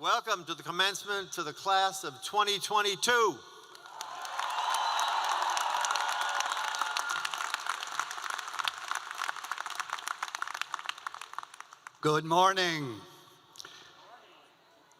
Welcome to the commencement to the class of 2022. Good morning.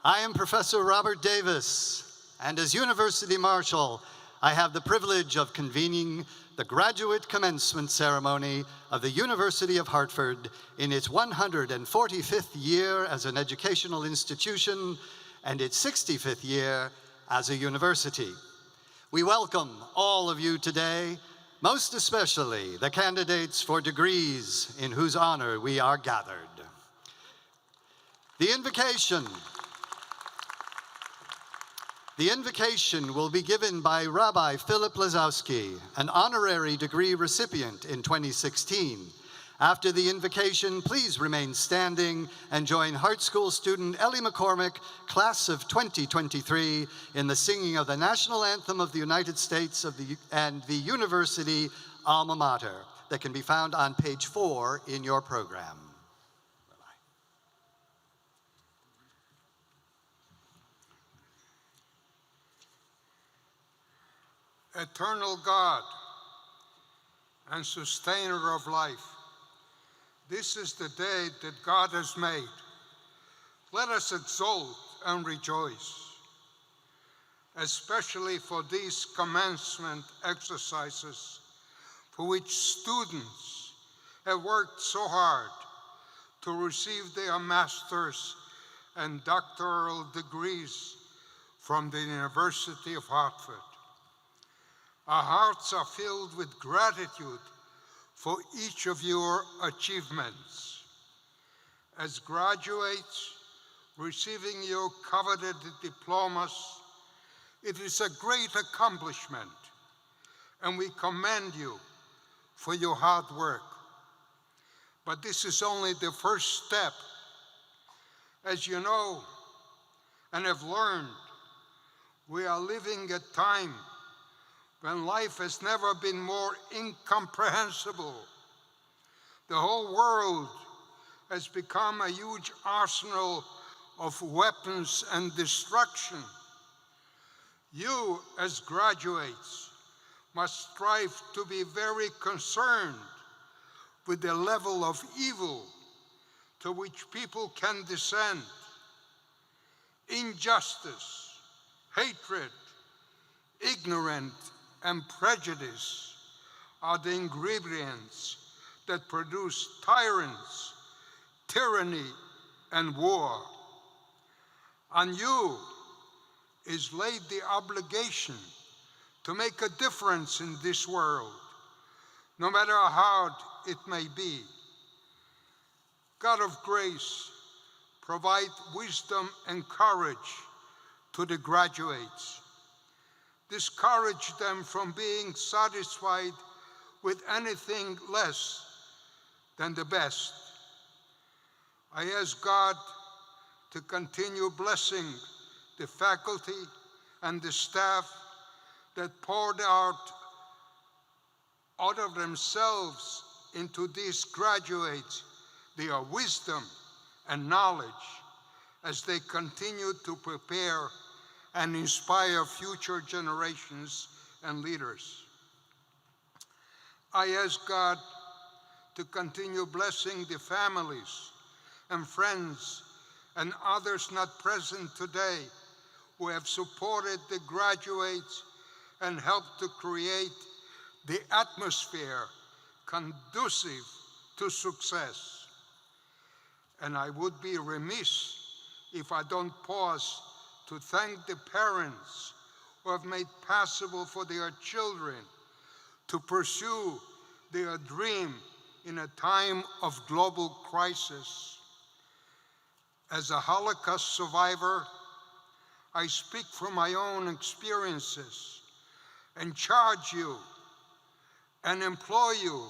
I am Professor Robert Davis, and as University Marshal, I have the privilege of convening the graduate commencement ceremony of the University of Hartford in its 145th year as an educational institution and its 65th year as a university. We welcome all of you today, most especially the candidates for degrees in whose honor we are gathered. The invocation will be given by Rabbi Philip Lazowski, an honorary degree recipient in 2016. After the invocation, please remain standing and join Hartt School student Ellie McCormick, class of 2023, in the singing of the National Anthem of the United States and the University Alma Mater that can be found on page 4 in your program. Eternal God and sustainer of life, this is the day that God has made. Let us exult and rejoice, especially for these commencement exercises for which students have worked so hard to receive their master's and doctoral degrees from the University of Hartford. Our hearts are filled with gratitude for each of your achievements. As graduates receiving your coveted diplomas, it is a great accomplishment, and we commend you for your hard work. But this is only the first step. As you know and have learned, we are living a time when life has never been more incomprehensible. The whole world has become a huge arsenal of weapons and destruction. You, as graduates, must strive to be very concerned with the level of evil to which people can descend. Injustice, hatred, ignorance, and prejudice are the ingredients that produce tyrants, tyranny, and war. On you is laid the obligation to make a difference in this world, no matter how hard it may be. God of grace, provide wisdom and courage to the graduates. Discourage them from being satisfied with anything less than the best. I ask God to continue blessing the faculty and the staff that poured out of themselves into these graduates, their wisdom and knowledge as they continue to prepare and inspire future generations and leaders. I ask God to continue blessing the families and friends and others not present today who have supported the graduates and helped to create the atmosphere conducive to success. And I would be remiss if I don't pause to thank the parents who have made possible for their children to pursue their dream in a time of global crisis. As a Holocaust survivor, I speak from my own experiences and charge you and implore you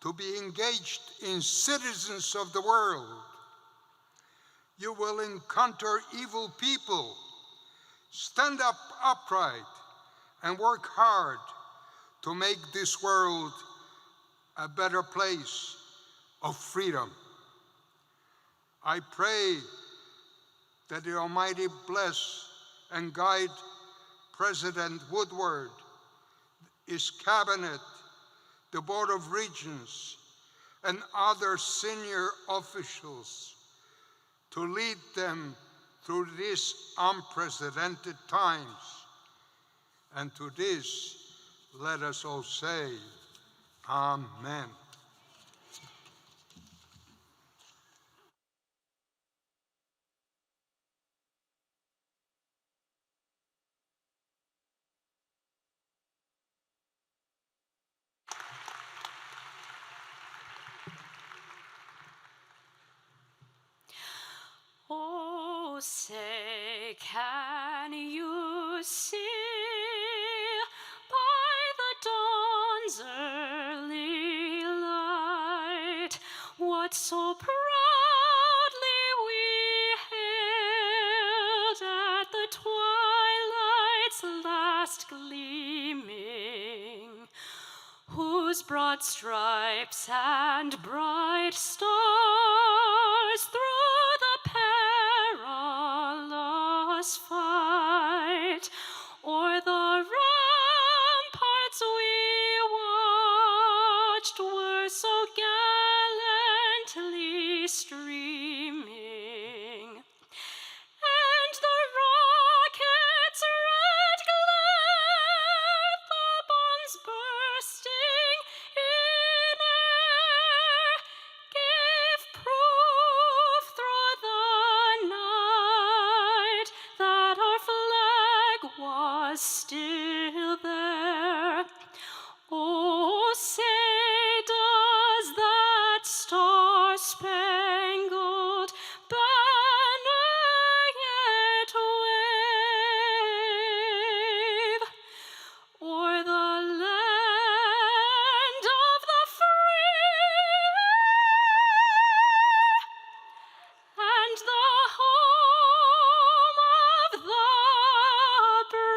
to be engaged in citizens of the world. You will encounter evil people. Stand up upright and work hard to make this world a better place of freedom. I pray that the Almighty bless and guide President Woodward, his cabinet, the Board of Regents, and other senior officials to lead them through these unprecedented times. And to this, let us all say, Amen. Oh, say, can you see by the dawn's early light what so proudly we hailed at the twilight's last gleaming, whose broad stripes and bright stars through the perilous fight o'er the ramparts we watched were so gallantly streaming, and the rocket's red glare, the bombs bursting in air, gave proof through the night that our flag was still there. Oh, say, does that star-spangled banner yet wave o'er the land of the free and the home of the brave?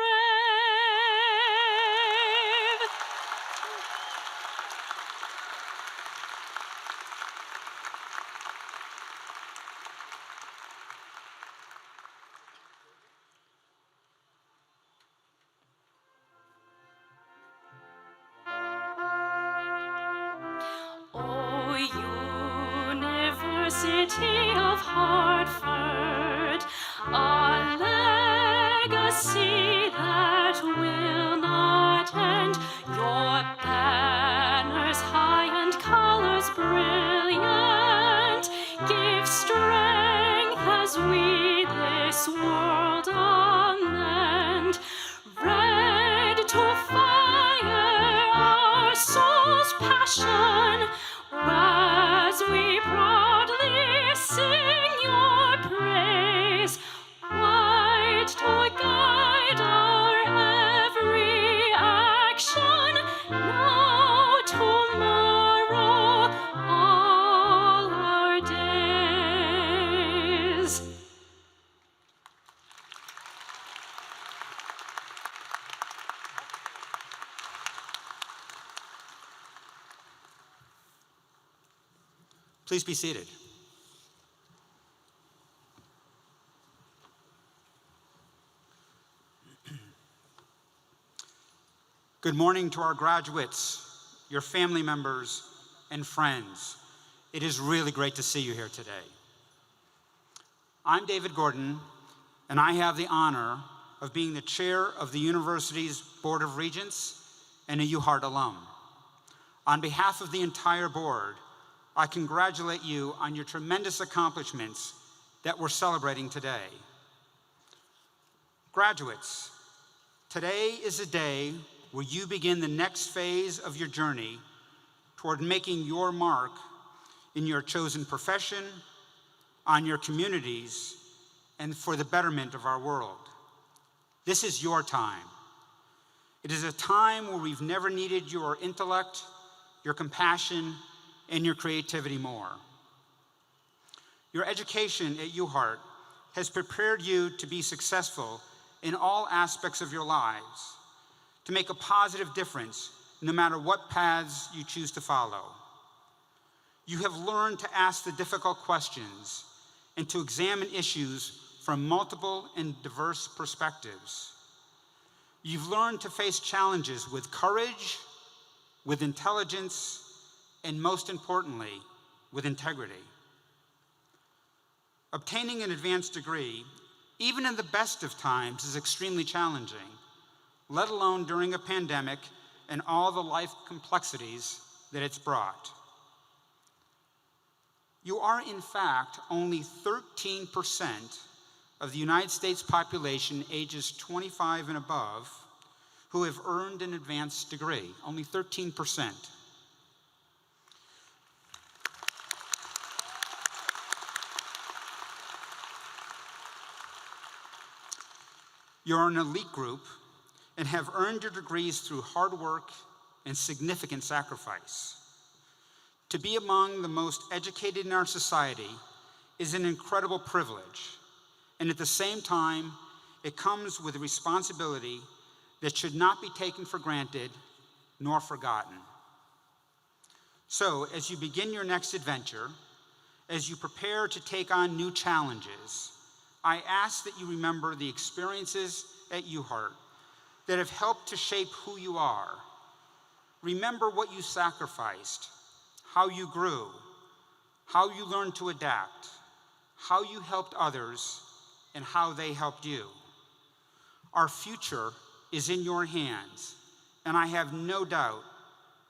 O University of Hartford, a legacy that will not end. Your banners high and colors brilliant give strength as we this world amend. Red to fire our soul's passion as we proudly sing your praise. White to guide our every action, now, tomorrow, all our days. Please be seated. Good morning to our graduates, your family members, and friends. It is really great to see you here today. I'm David Gordon, and I have the honor of being the chair of the university's Board of Regents and a UHart alum. On behalf of the entire board, I congratulate you on your tremendous accomplishments that we're celebrating today. Graduates, today is a day where you begin the next phase of your journey toward making your mark in your chosen profession, on your communities, and for the betterment of our world. This is your time. It is a time where we've never needed your intellect, your compassion, and your creativity more. Your education at UHart has prepared you to be successful in all aspects of your lives, to make a positive difference no matter what paths you choose to follow. You have learned to ask the difficult questions and to examine issues from multiple and diverse perspectives. You've learned to face challenges with courage, with intelligence, and most importantly, with integrity. Obtaining an advanced degree, even in the best of times, is extremely challenging, let alone during a pandemic and all the life complexities that it's brought. You are, in fact, only 13% of the United States population ages 25 and above who have earned an advanced degree, only 13%. You're an elite group and have earned your degrees through hard work and significant sacrifice. To be among the most educated in our society is an incredible privilege, and at the same time, it comes with a responsibility that should not be taken for granted nor forgotten. So, as you begin your next adventure, as you prepare to take on new challenges, I ask that you remember the experiences at UHart that have helped to shape who you are. Remember what you sacrificed, how you grew, how you learned to adapt, how you helped others, and how they helped you. Our future is in your hands, and I have no doubt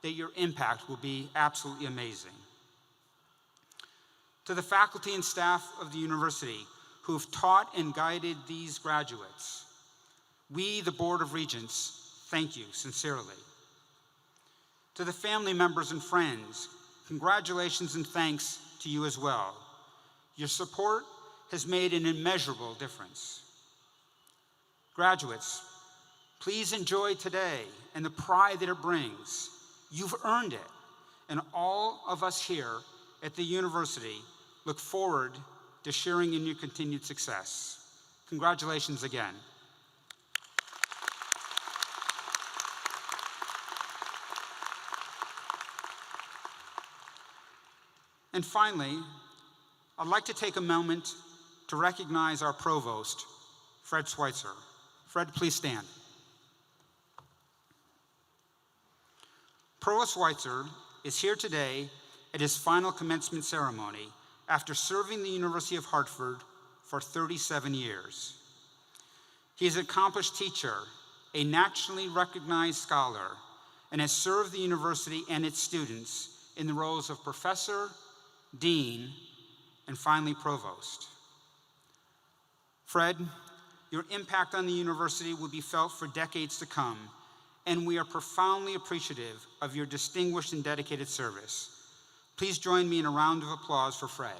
that your impact will be absolutely amazing. To the faculty and staff of the university who have taught and guided these graduates, we, the Board of Regents, thank you sincerely. To the family members and friends, congratulations and thanks to you as well. Your support has made an immeasurable difference. Graduates, please enjoy today and the pride that it brings. You've earned it, and all of us here at the university look forward to sharing in your continued success. Congratulations again. And finally, I'd like to take a moment to recognize our Provost, Fred Sweitzer. Fred, please stand. Provost Sweitzer is here today at his final commencement ceremony after serving the University of Hartford for 37 years. He is an accomplished teacher, a nationally recognized scholar, and has served the university and its students in the roles of professor, dean, and finally provost. Fred, your impact on the university will be felt for decades to come, and we are profoundly appreciative of your distinguished and dedicated service. Please join me in a round of applause for Fred.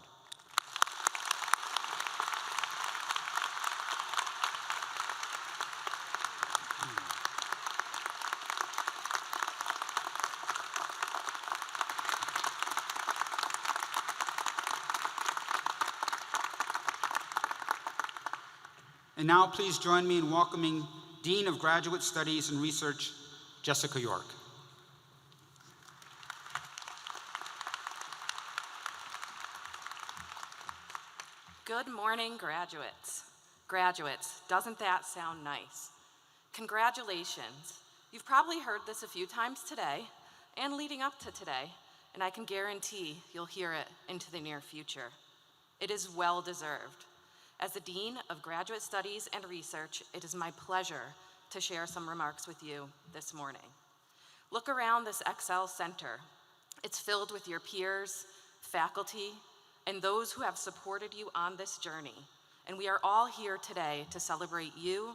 And now please join me in welcoming Dean of Graduate Studies and Research, Jessica York. Good morning, graduates. Graduates, doesn't that sound nice? Congratulations. You've probably heard this a few times today and leading up to today, and I can guarantee you'll hear it into the near future. It is well deserved. As the Dean of Graduate Studies and Research, it is my pleasure to share some remarks with you this morning. Look around this Excel Center. It's filled with your peers, faculty, and those who have supported you on this journey. And we are all here today to celebrate you,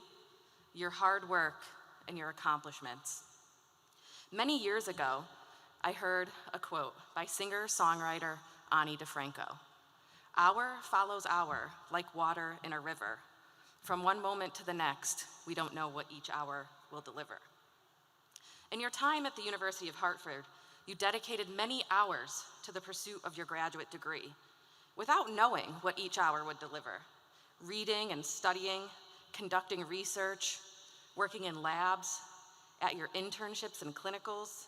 your hard work, and your accomplishments. Many years ago, I heard a quote by singer-songwriter Ani DeFranco. Hour follows hour like water in a river. From one moment to the next, we don't know what each hour will deliver. In your time at the University of Hartford, you dedicated many hours to the pursuit of your graduate degree without knowing what each hour would deliver. Reading and studying, conducting research, working in labs, at your internships and clinicals,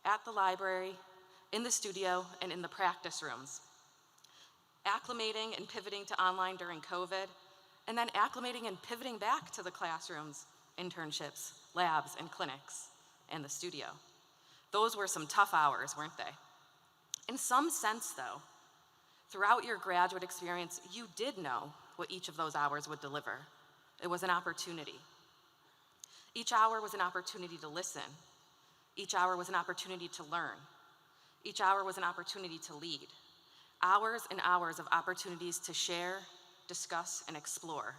at the library, in the studio, and in the practice rooms. Acclimating and pivoting to online during COVID, and then acclimating and pivoting back to the classrooms, internships, labs, and clinics, and the studio. Those were some tough hours, weren't they? In some sense, though, throughout your graduate experience, you did know what each of those hours would deliver. It was an opportunity. Each hour was an opportunity to listen. Each hour was an opportunity to learn. Each hour was an opportunity to lead. Hours and hours of opportunities to share, discuss, and explore.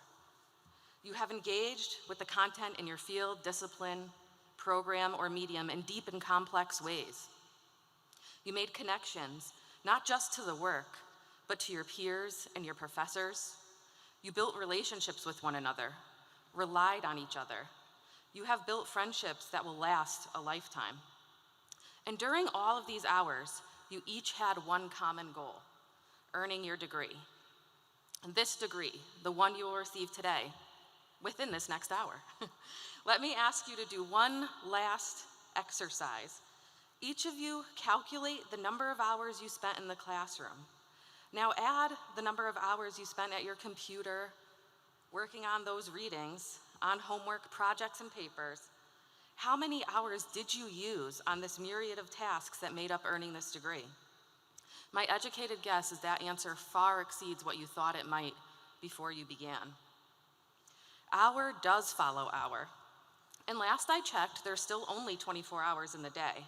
You have engaged with the content in your field, discipline, program, or medium in deep and complex ways. You made connections, not just to the work, but to your peers and your professors. You built relationships with one another, relied on each other. You have built friendships that will last a lifetime. And during all of these hours, you each had one common goal: earning your degree. And this degree, the one you will receive today, within this next hour. Let me ask you to do one last exercise. Each of you calculate the number of hours you spent in the classroom. Now add the number of hours you spent at your computer, working on those readings, on homework, projects, and papers. How many hours did you use on this myriad of tasks that made up earning this degree? My educated guess is that answer far exceeds what you thought it might before you began. Hour does follow hour. And last I checked, there's still only 24 hours in the day.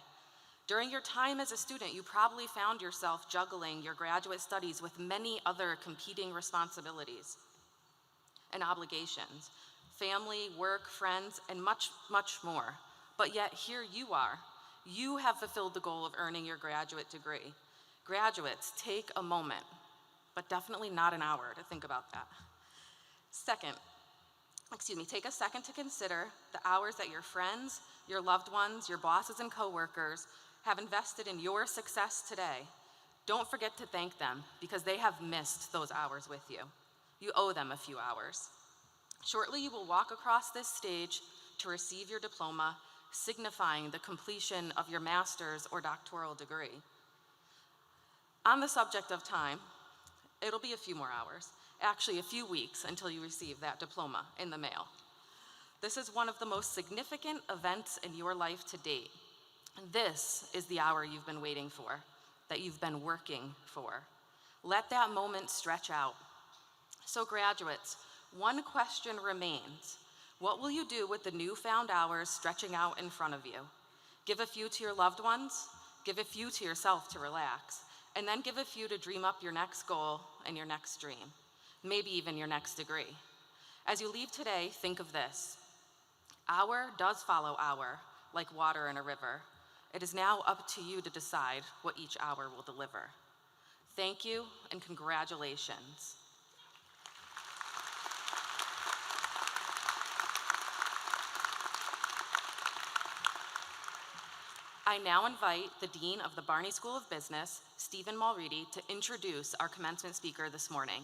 During your time as a student, you probably found yourself juggling your graduate studies with many other competing responsibilities and obligations, family, work, friends, and much, much more. But yet here you are. You have fulfilled the goal of earning your graduate degree. Graduates, take a moment, but definitely not an hour to think about that. Take a second to consider the hours that your friends, your loved ones, your bosses and coworkers have invested in your success today. Don't forget to thank them because they have missed those hours with you. You owe them a few hours. Shortly, you will walk across this stage to receive your diploma, signifying the completion of your master's or doctoral degree. On the subject of time, it'll be a few more hours, actually a few weeks until you receive that diploma in the mail. This is one of the most significant events in your life to date. This is the hour you've been waiting for, that you've been working for. Let that moment stretch out. So graduates, one question remains. What will you do with the newfound hours stretching out in front of you? Give a few to your loved ones, give a few to yourself to relax, and then give a few to dream up your next goal and your next dream, maybe even your next degree. As you leave today, think of this. Hour does follow hour, like water in a river. It is now up to you to decide what each hour will deliver. Thank you and congratulations. I now invite the Dean of the Barney School of Business, Stephen Mulready, to introduce our commencement speaker this morning.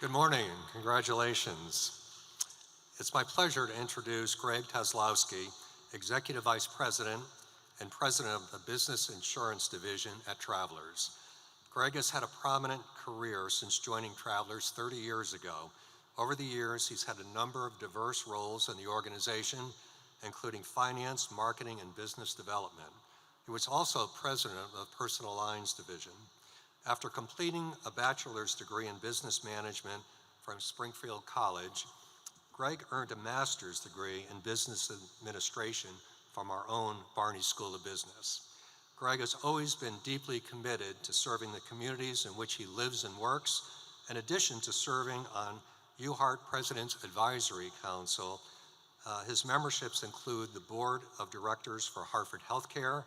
Good morning and congratulations. It's my pleasure to introduce Greg Toczydlowski, Executive Vice President and President of the Business Insurance Division at Travelers. Greg has had a prominent career since joining Travelers 30 years ago. Over the years, he's had a number of diverse roles in the organization, including finance, marketing, and business development. He was also president of the Personal Lines Division. After completing a bachelor's degree in business management from Springfield College, Greg earned a master's degree in business administration from our own Barney School of Business. Greg has always been deeply committed to serving the communities in which he lives and works, in addition to serving on UHart President's Advisory Council. His memberships include the Board of Directors for Hartford Healthcare,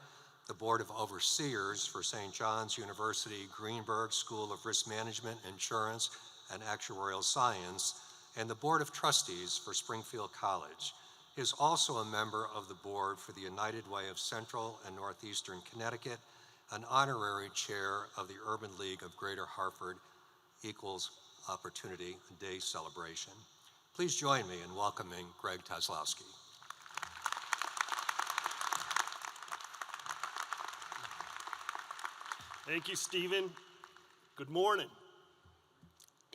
the Board of Overseers for St. John's University Greenberg School of Risk Management, Insurance, and Actuarial Science, and the Board of Trustees for Springfield College. He is also a member of the board for the United Way of Central and Northeastern Connecticut, an honorary chair of the Urban League of Greater Hartford Equals Opportunity Day celebration. Please join me in welcoming Greg Toczydlowski. Thank you, Stephen. Good morning.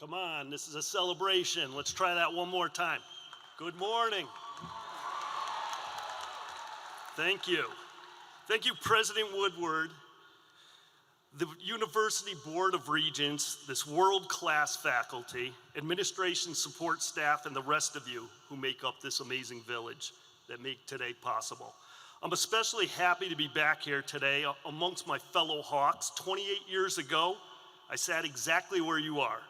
Come on, this is a celebration. Let's try that one more time. Good morning. Thank you. Thank you, President Woodward, the University Board of Regents, this world-class faculty, administration, support staff, and the rest of you who make up this amazing village that make today possible. I'm especially happy to be back here today amongst my fellow Hawks. 28 years ago, I sat exactly where you are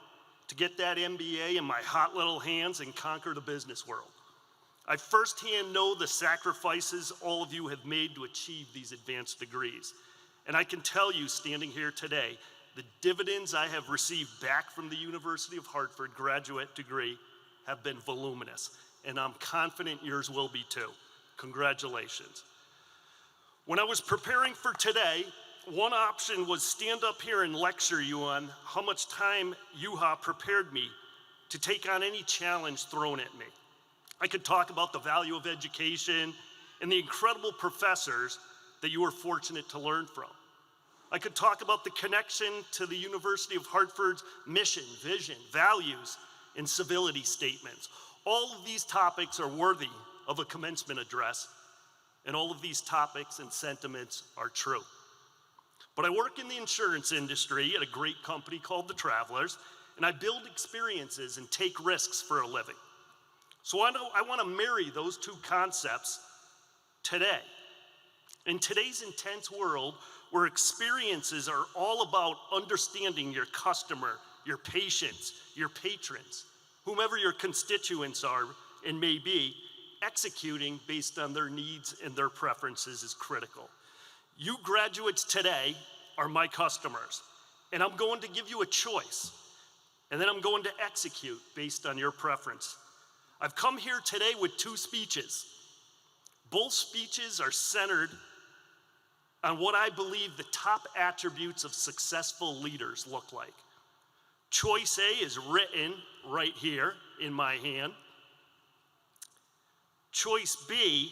to get that MBA in my hot little hands and conquer the business world. I firsthand know the sacrifices all of you have made to achieve these advanced degrees. And I can tell you, standing here today, the dividends I have received back from the University of Hartford graduate degree have been voluminous, and I'm confident yours will be too. Congratulations. When I was preparing for today, one option was stand up here and lecture you on how much time UHart prepared me to take on any challenge thrown at me. I could talk about the value of education and the incredible professors that you were fortunate to learn from. I could talk about the connection to the University of Hartford's mission, vision, values, and civility statements. All of these topics are worthy of a commencement address, and all of these topics and sentiments are true. But I work in the insurance industry at a great company called the Travelers, and I build experiences and take risks for a living. So I want to marry those two concepts today. In today's intense world, where experiences are all about understanding your customer, your patients, your patrons, whomever your constituents are and may be, executing based on their needs and their preferences is critical. You graduates today are my customers, and I'm going to give you a choice, and then I'm going to execute based on your preference. I've come here today with two speeches. Both speeches are centered on what I believe the top attributes of successful leaders look like. Choice A is written right here in my hand. Choice B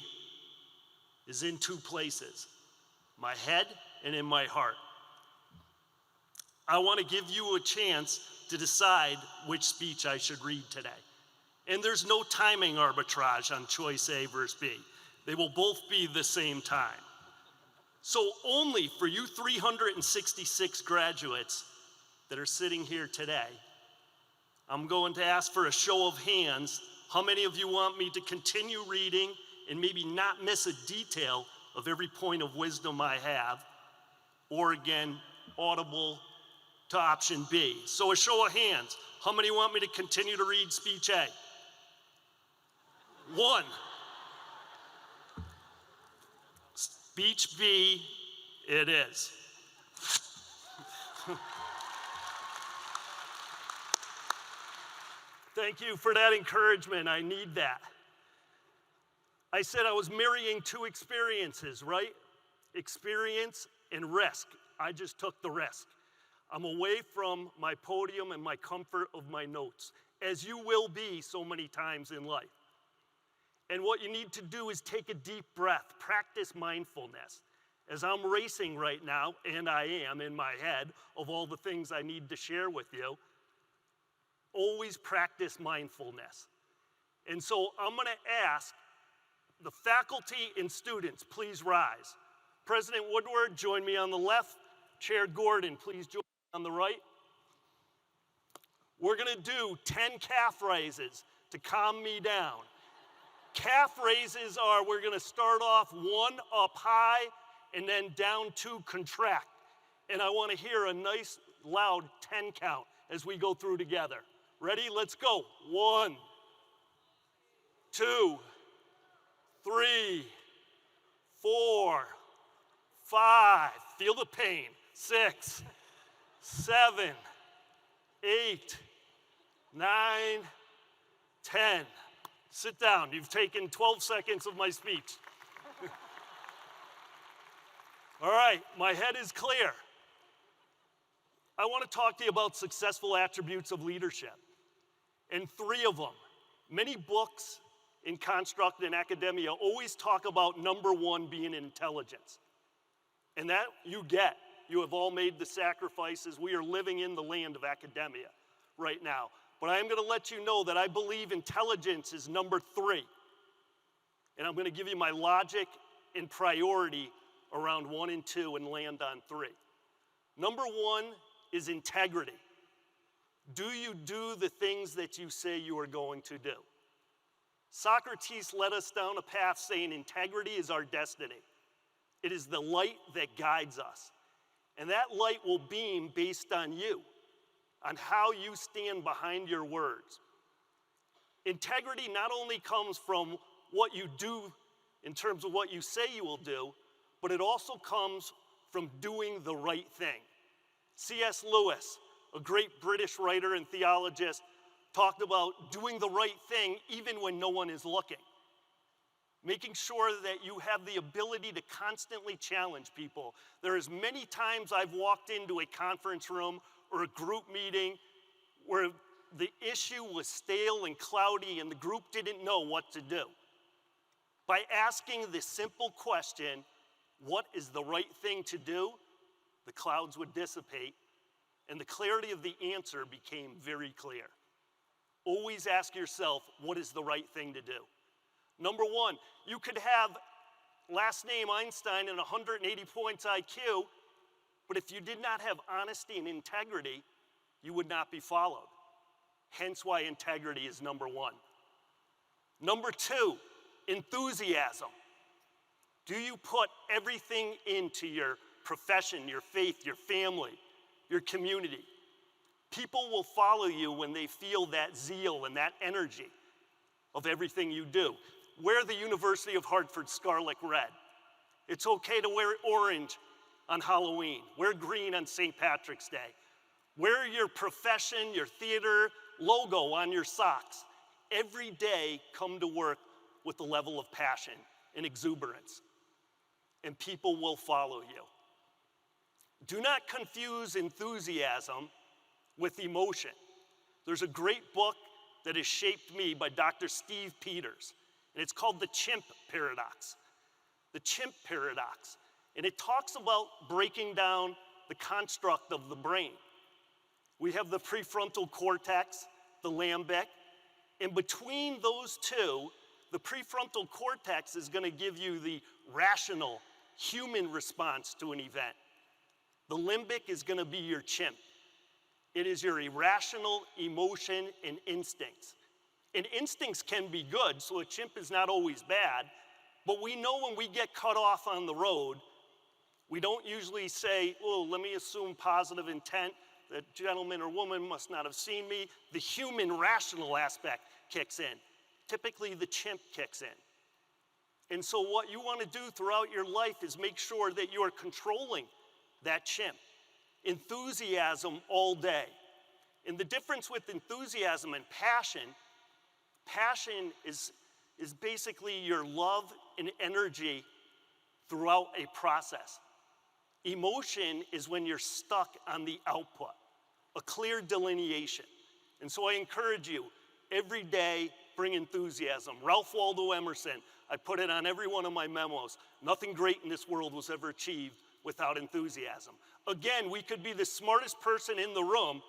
is in two places, my head and in my heart. I want to give you a chance to decide which speech I should read today. And there's no timing arbitrage on choice A versus B. They will both be the same time. So only for you 366 graduates that are sitting here today, I'm going to ask for a show of hands. How many of you want me to continue reading and maybe not miss a detail of every point of wisdom I have? Or again, audible to option B. So a show of hands. How many want me to continue to read speech A? One. Speech B, it is. Thank you for that encouragement. I need that. I said I was marrying two experiences, right? Experience and risk. I just took the risk. I'm away from my podium and my comfort of my notes, as you will be so many times in life. And what you need to do is take a deep breath, practice mindfulness. As I'm racing right now, and I am in my head of all the things I need to share with you, always practice mindfulness. And so I'm going to ask the faculty and students, please rise. President Woodward, join me on the left. Chair Gordon, please join me on the right. We're going to do 10 calf raises to calm me down. Calf raises are, we're going to start off one up high and then down two contract. And I want to hear a nice loud 10 count as we go through together. Ready? Let's go. 1, 2, 3, 4, 5. Feel the pain. 6, 7, 8, 9, 10. Sit down. You've taken 12 seconds of my speech. All right, my head is clear. I want to talk to you about successful attributes of leadership, and 3 of them. Many books in construct and academia always talk about number 1 being intelligence, and that you get. You have all made the sacrifices. We are living in the land of academia right now. But I am going to let you know that I believe intelligence is number 3. And I'm going to give you my logic and priority around 1 and 2 and land on 3. Number 1 is integrity. Do you do the things that you say you are going to do? Socrates led us down a path saying integrity is our destiny. It is the light that guides us. And that light will beam based on you, on how you stand behind your words. Integrity not only comes from what you do in terms of what you say you will do, but it also comes from doing the right thing. C.S. Lewis, a great British writer and theologist, talked about doing the right thing even when no one is looking. Making sure that you have the ability to constantly challenge people. There is many times I've walked into a conference room or a group meeting where the issue was stale and cloudy and the group didn't know what to do. By asking the simple question, what is the right thing to do? The clouds would dissipate and the clarity of the answer became very clear. Always ask yourself, what is the right thing to do? Number 1, you could have last name Einstein and 180 points IQ, but if you did not have honesty and integrity, you would not be followed. Hence why integrity is number 1. Number 2, enthusiasm. Do you put everything into your profession, your faith, your family, your community? People will follow you when they feel that zeal and that energy of everything you do. Wear the University of Hartford scarlet red. It's okay to wear orange on Halloween. Wear green on St. Patrick's Day. Wear your profession, your theater logo on your socks. Every day, come to work with a level of passion and exuberance, and people will follow you. Do not confuse enthusiasm with emotion. There's a great book that has shaped me by Dr. Steve Peters, and it's called The Chimp Paradox. The Chimp Paradox. And it talks about breaking down the construct of the brain. We have the prefrontal cortex, the limbic, and between those two, the prefrontal cortex is going to give you the rational, human response to an event. The limbic is going to be your chimp. It is your irrational emotion and instincts. And instincts can be good, so a chimp is not always bad, but we know when we get cut off on the road, we don't usually say, oh, let me assume positive intent. That gentleman or woman must not have seen me. The human rational aspect kicks in. Typically, the chimp kicks in. And so what you want to do throughout your life is make sure that you are controlling that chimp. Enthusiasm all day. And the difference with enthusiasm and passion is basically your love and energy throughout a process. Emotion is when you're stuck on the output, a clear delineation. And so I encourage you, every day, bring enthusiasm. Ralph Waldo Emerson, I put it on every one of my memos. Nothing great in this world was ever achieved without enthusiasm. Again, we could be the smartest person in the room,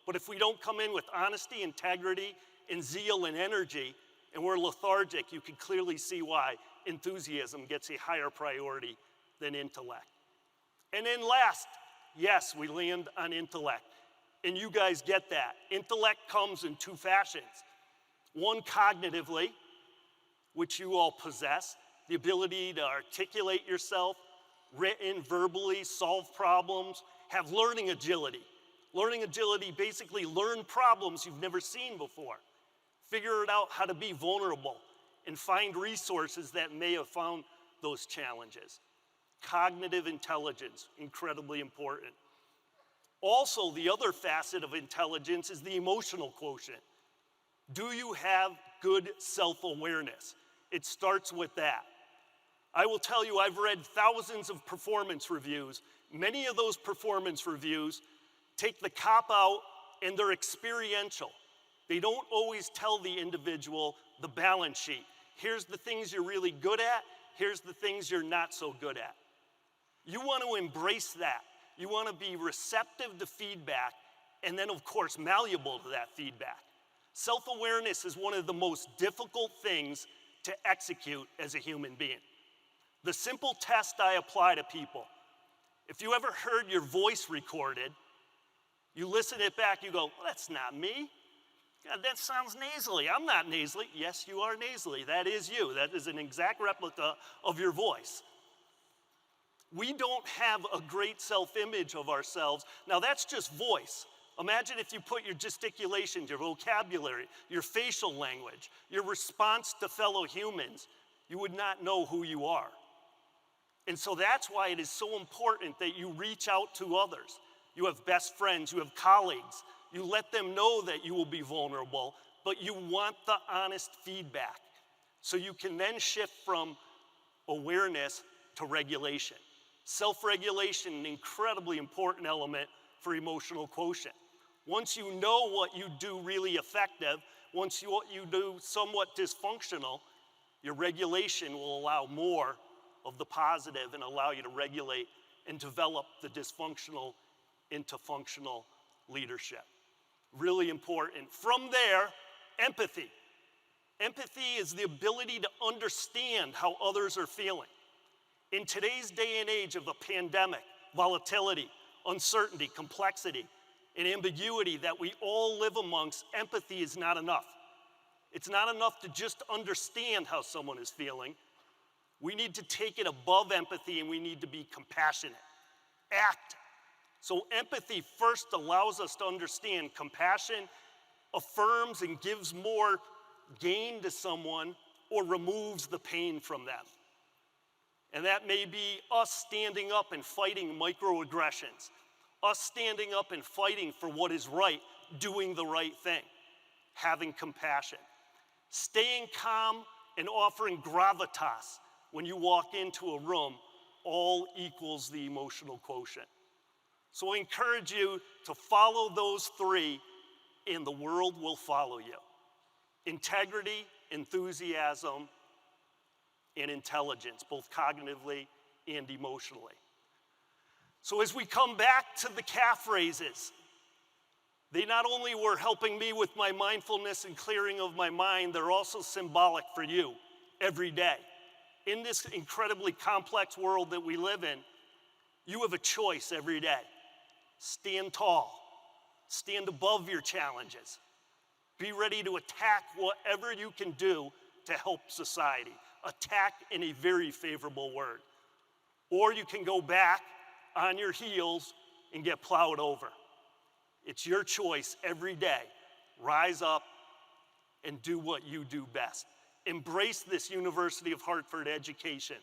but if we don't come in with honesty, integrity, and zeal and energy, and we're lethargic, you can clearly see why enthusiasm gets a higher priority than intellect. And then last, yes, we land on intellect. And you guys get that. Intellect comes in 2 fashions. One, cognitively, which you all possess, the ability to articulate yourself, written, verbally, solve problems, have learning agility. Learning agility, basically learn problems you've never seen before. Figure it out how to be vulnerable and find resources that may have found those challenges. Cognitive intelligence, incredibly important. Also, the other facet of intelligence is the emotional quotient. Do you have good self-awareness? It starts with that. I will tell you, I've read thousands of performance reviews. Many of those performance reviews take the cop-out and they're experiential. They don't always tell the individual the balance sheet. Here's the things you're really good at. Here's the things you're not so good at. You want to embrace that. You want to be receptive to feedback, and then, of course, malleable to that feedback. Self-awareness is one of the most difficult things to execute as a human being. The simple test I apply to people, if you ever heard your voice recorded, you listen it back, you go, well, that's not me. God, that sounds nasally. I'm not nasally. Yes, you are nasally. That is you. That is an exact replica of your voice. We don't have a great self-image of ourselves. Now, that's just voice. Imagine if you put your gesticulations, your vocabulary, your facial language, your response to fellow humans, you would not know who you are. And so that's why it is so important that you reach out to others. You have best friends, you have colleagues. You let them know that you will be vulnerable, but you want the honest feedback. So you can then shift from awareness to regulation. Self-regulation, an incredibly important element for emotional quotient. Once you know what you do really effective, once what you do somewhat dysfunctional, your regulation will allow more of the positive and allow you to regulate and develop the dysfunctional into functional leadership. Really important. From there, empathy. Empathy is the ability to understand how others are feeling. In today's day and age of a pandemic, volatility, uncertainty, complexity, and ambiguity that we all live amongst, empathy is not enough. It's not enough to just understand how someone is feeling. We need to take it above empathy, and we need to be compassionate. Act. So empathy first allows us to understand. Compassion affirms and gives more gain to someone or removes the pain from them. And that may be us standing up and fighting microaggressions, us standing up and fighting for what is right, doing the right thing, having compassion, staying calm and offering gravitas when you walk into a room, all equals the emotional quotient. So I encourage you to follow those three, and the world will follow you. Integrity, enthusiasm, and intelligence, both cognitively and emotionally. So as we come back to the calf raises, they not only were helping me with my mindfulness and clearing of my mind, they're also symbolic for you every day. In this incredibly complex world that we live in, you have a choice every day. Stand tall, stand above your challenges. Be ready to attack whatever you can do to help society. Attack in a very favorable word. Or you can go back on your heels and get plowed over. It's your choice every day. Rise up and do what you do best. Embrace this University of Hartford education.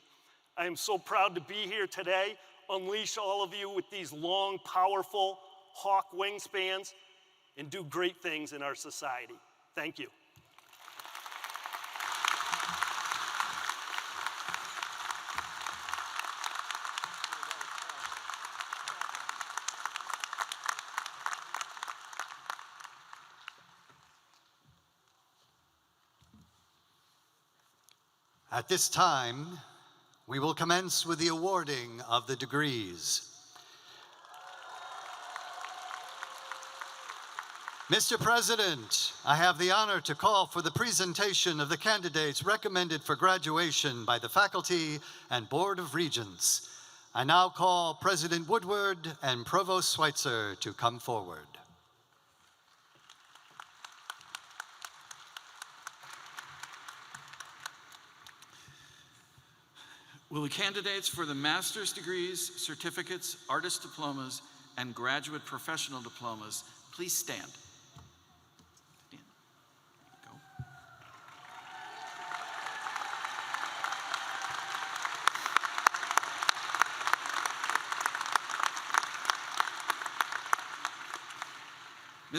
I am so proud to be here today. Unleash all of you with these long, powerful hawk wingspans and do great things in our society. Thank you. At this time, we will commence with the awarding of the degrees. Mr. President, I have the honor to call for the presentation of the candidates recommended for graduation by the faculty and Board of Regents. I now call President Woodward and Provost Sweitzer to come forward. Will the candidates for the master's degrees, certificates, artist diplomas, and graduate professional diplomas please stand? Stand. There you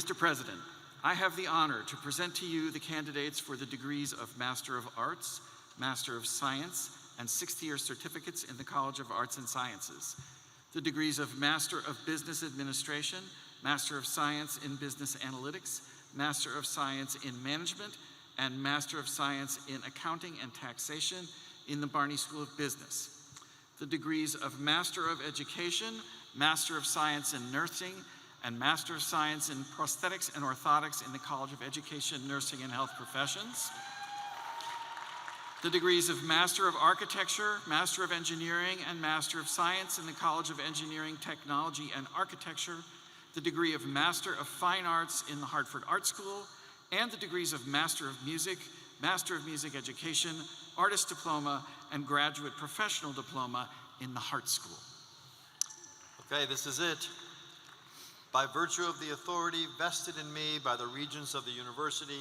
go. Mr. President, I have the honor to present to you the candidates for the degrees of Master of Arts, Master of Science, and 60-year certificates in the College of Arts and Sciences. The degrees of Master of Business Administration, Master of Science in Business Analytics, Master of Science in Management, and Master of Science in Accounting and Taxation in the Barney School of Business. The degrees of Master of Education Master of Science in Nursing, and Master of Science in Prosthetics and Orthotics in the College of Education, Nursing, and Health Professions. The degrees of Master of Architecture, Master of Engineering, and Master of Science in the College of Engineering, Technology, and Architecture. The degree of Master of Fine Arts in the Hartford Art School, and the degrees of Master of Music Education, Artist Diploma, and Graduate Professional Diploma in the Hartt School. Okay, this is it. By virtue of the authority vested in me by the Regents of the University,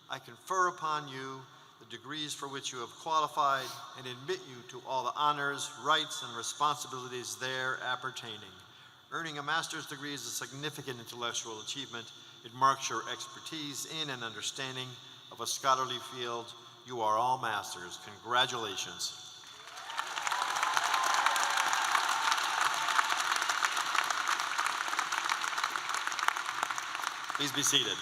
I confer upon you the degrees for which you have qualified and admit you to all the honors, rights, and responsibilities there appertaining. Earning a master's degree is a significant intellectual achievement. It marks your expertise in and understanding of a scholarly field. You are all masters. Congratulations. Please be seated.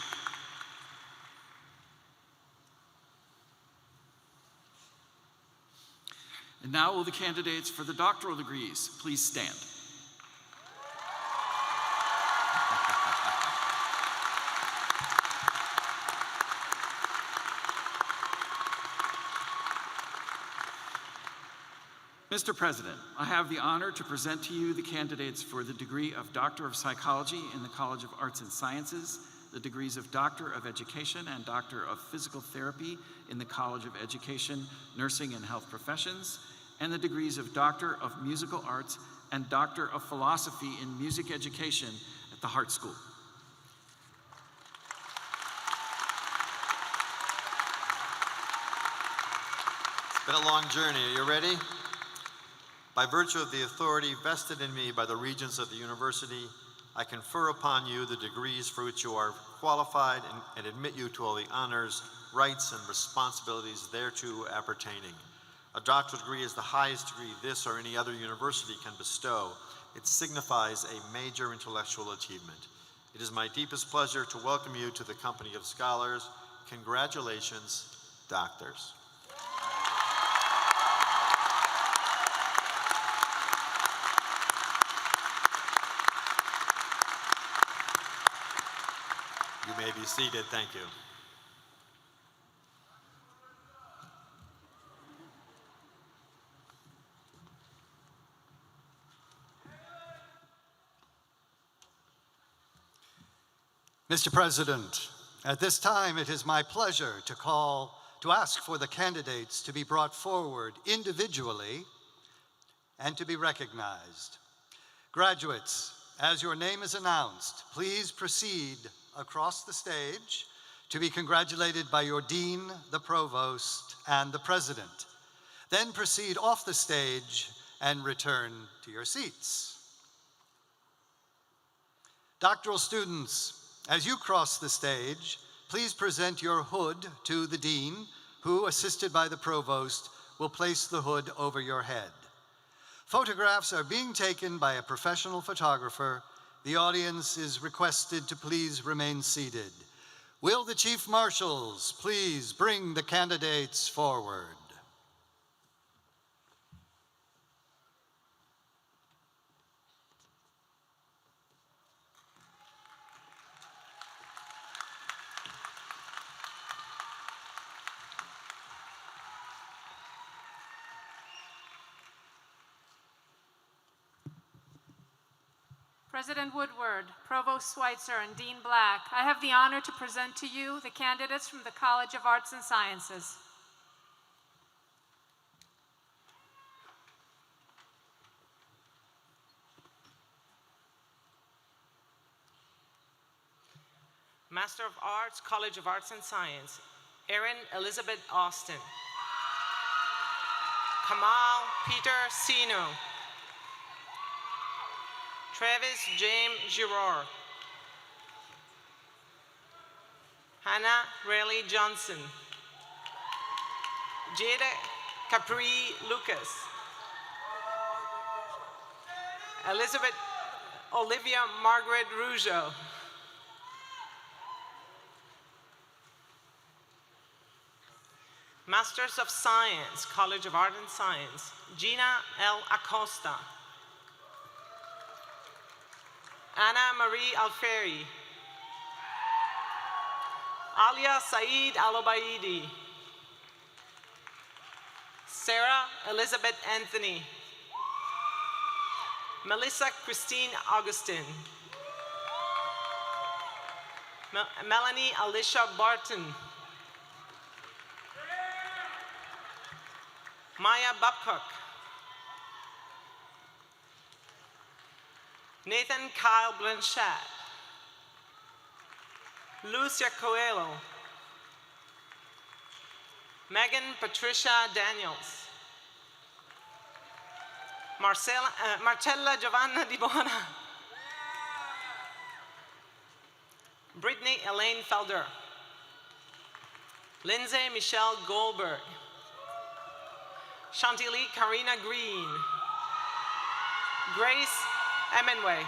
And now will the candidates for the doctoral degrees please stand. Mr. President, I have the honor to present to you the candidates for the degree of Doctor of Psychology in the College of Arts and Sciences, the degrees of Doctor of Education and Doctor of Physical Therapy in the College of Education, Nursing, and Health Professions, and the degrees of Doctor of Musical Arts and Doctor of Philosophy in Music Education at the Hartt School. It's been a long journey. Are you ready? By virtue of the authority vested in me by the Regents of the University, I confer upon you the degrees for which you are qualified and admit you to all the honors, rights, and responsibilities thereto appertaining. A doctoral degree is the highest degree this or any other university can bestow. It signifies a major intellectual achievement. It is my deepest pleasure to welcome you to the company of scholars. Congratulations, doctors. You may be seated. Thank you. Mr. President, at this time it is my pleasure to ask for the candidates to be brought forward individually and to be recognized. Graduates, as your name is announced, please proceed across the stage to be congratulated by your dean, the provost, and the president. Then proceed off the stage and return to your seats. Doctoral students, as you cross the stage, please present your hood to the dean, who, assisted by the provost, will place the hood over your head. Photographs are being taken by a professional photographer. The audience is requested to please remain seated. Will the chief marshals please bring the candidates forward? President Woodward, Provost Sweitzer, and Dean Black, I have the honor to present to you the candidates from the College of Arts and Sciences. Master of Arts, College of Arts and Science, Erin Elizabeth Austin. Kamal Peter Sino. Travis James Girard. Hannah Rayleigh Johnson. Jada Capri Lucas. Elizabeth Olivia Margaret Rougeau. Masters of Science, College of Art and Science, Gina L. Acosta. Anna Marie Alferi, Alia Saeed Alobaidi, Sarah Elizabeth Anthony, Melissa Christine Augustin, Melanie Alicia Barton, Maya Babcock, Nathan Kyle Blanchett, Lucia Coelho, Megan Patricia Daniels, Marcella Giovanna Di Buona, Brittany Elaine Felder, Lindsay Michelle Goldberg, Chantilly Karina Green, Grace Emenway,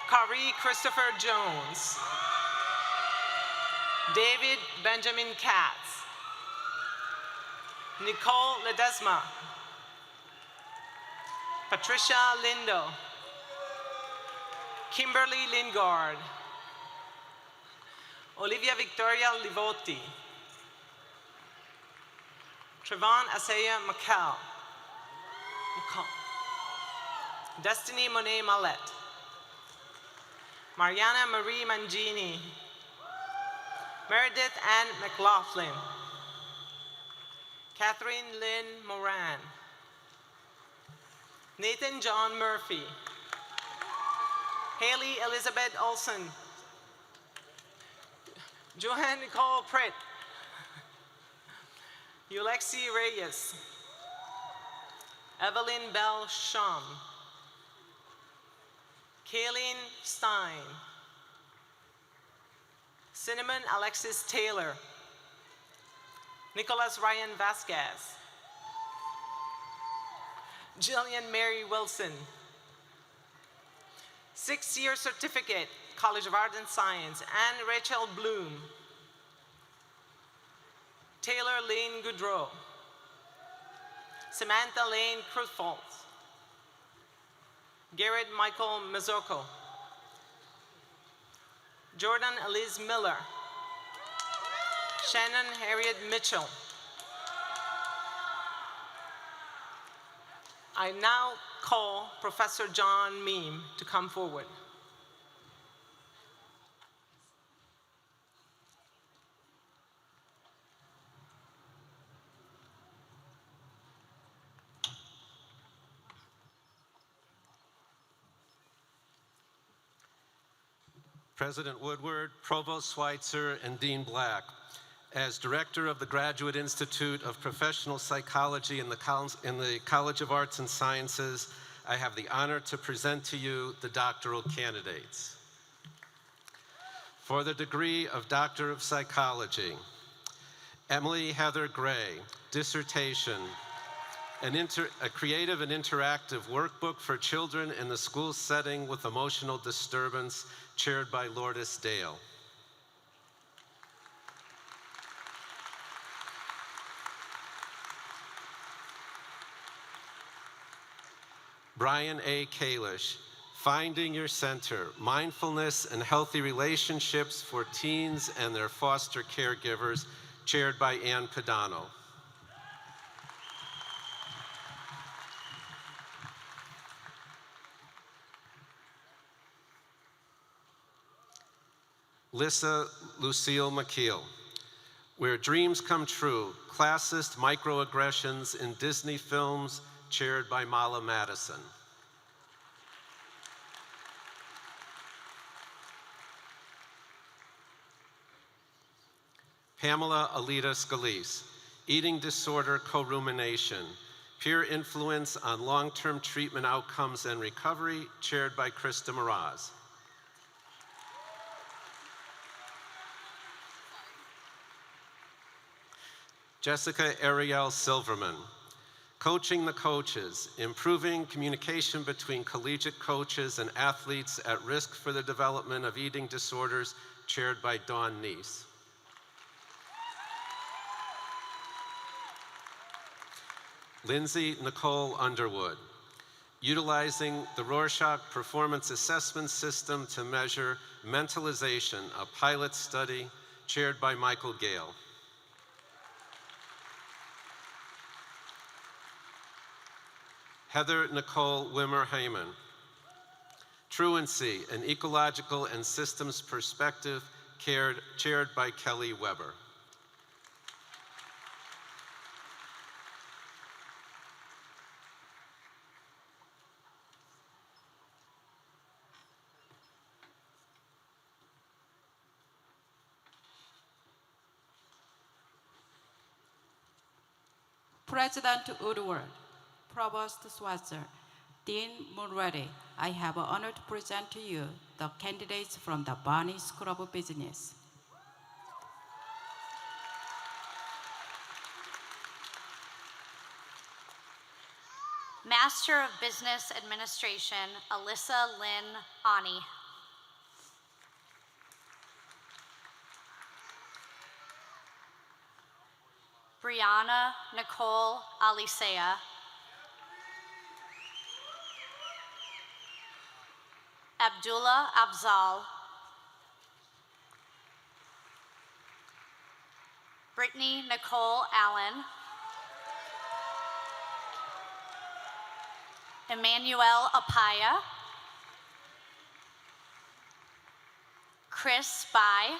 Kari Christopher Jones, David Benjamin Katz, Nicole Ledesma, Patricia Lindo, Kimberly Lingard, Olivia Victoria Livotti, Trevon Asaya McCall, Destiny Monet Mallet, Mariana Marie Mangini, Meredith Ann McLaughlin, Catherine Lynn Moran, Nathan John Murphy, Haley Elizabeth Olson, Joanne Nicole Pritt, Ulexi Reyes, Evelyn Bell Shum, Kayleen Stein, Cinnamon Alexis Taylor, Nicholas Ryan Vasquez, Jillian Mary Wilson, 6-year certificate, College of Art and Science, Anne Rachel Bloom, Taylor Lane Goudreau, Samantha Lane Cruthfold, Garrett Michael Mazzocco, Jordan Elise Miller, Shannon Harriet Mitchell. I now call Professor John Meem to come forward. President Woodward, Provost Sweitzer, and Dean Black, as Director of the Graduate Institute of Professional Psychology in the College of Arts and Sciences, I have the honor to present to you the doctoral candidates. For the degree of Doctor of Psychology, Emily Heather Gray, dissertation, a creative and interactive workbook for children in the school setting with emotional disturbance, chaired by Lourdes Dale. Brian A. Kalish, Finding Your Center, Mindfulness and Healthy Relationships for Teens and Their Foster Caregivers, chaired by Ann Padano. Lissa Lucille McKeel, Where Dreams Come True, Classist Microaggressions in Disney Films, chaired by Mala Madison. Pamela Alita Scalise, Eating Disorder Co-Rumination, Peer Influence on Long-Term Treatment Outcomes and Recovery, chaired by Krista Meraz. Jessica Ariel Silverman, Coaching the Coaches, Improving Communication Between Collegiate Coaches and Athletes at Risk for the Development of Eating Disorders, chaired by Dawn Neese. Lindsay Nicole Underwood, utilizing the Rorschach Performance Assessment System to measure mentalization, a pilot study chaired by Michael Gale. Heather Nicole Wimmer-Heyman. Truancy, an ecological and systems perspective chaired by Kelly Weber. President Woodward, Provost Sweitzer, Dean Mulready, I have the honor to present to you the candidates from the Barney School of Business. Master of Business Administration, Alyssa Lynn Ani. Brianna Nicole Alisea. Abdullah Afzal. Brittany Nicole Allen. Emmanuel Apaya. Chris Bai.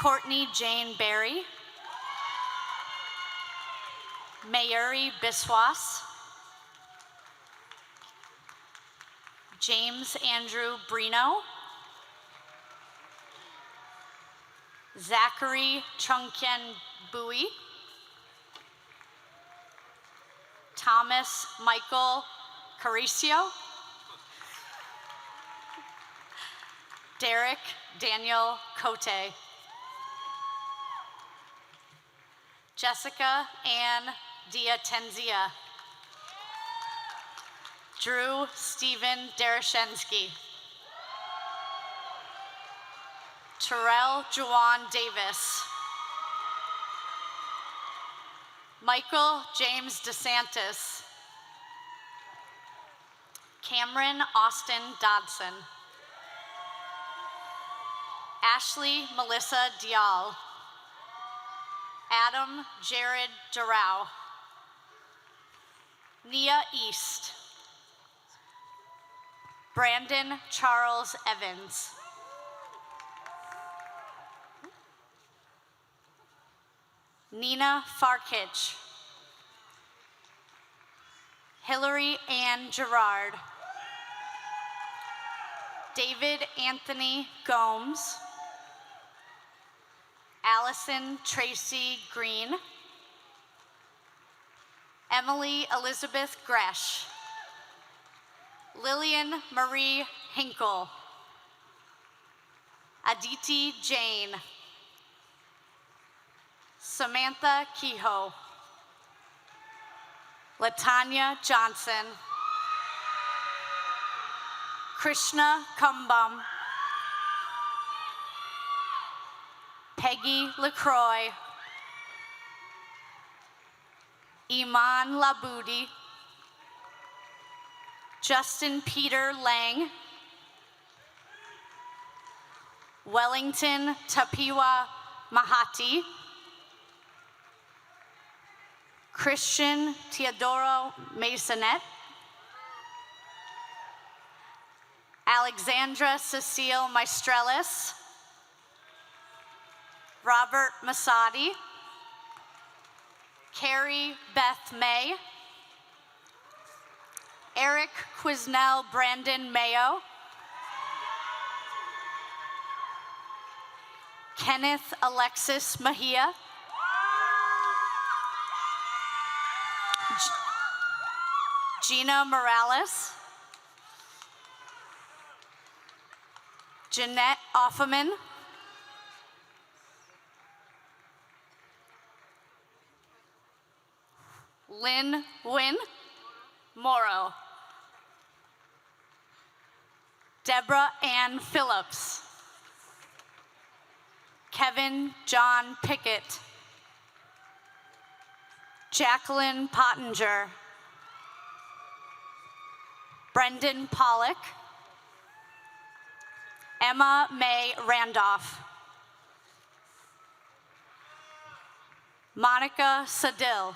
Courtney Jane Berry. Mayuri Biswas. James Andrew Brino. Zachary Chungkyen Bui. Thomas Michael Caricio. Derek Daniel Cote. Jessica Ann Diatenzia. Drew Stephen Dereshensky. Terrell Juwan Davis. Michael James DeSantis. Cameron Austin Dodson. Ashley Melissa Dial. Adam Jared Durao. Nia East. Brandon Charles Evans. Nina Farkich. Hillary Ann Gerard. David Anthony Gomes. Allison Tracy Green. Emily Elizabeth Gresh. Lillian Marie Hinkle. Aditi Jain. Samantha Kehoe. Latanya Johnson. Krishna Kumbum. Peggy LaCroix. Iman Labudi. Justin Peter Lang. Wellington Tapiwa Mahati. Christian Teodoro Masonet. Alexandra Cecile Maestrelis. Robert Masadi. Carrie Beth May. Eric Quisnell Brandon Mayo. Kenneth Alexis Mejia. Gina Morales. Jeanette Offerman. Lynn Wynn Morrow. Deborah Ann Phillips. Kevin John Pickett. Jacqueline Pottinger, Brendan Pollock, Emma May Randolph, Monica Sadil,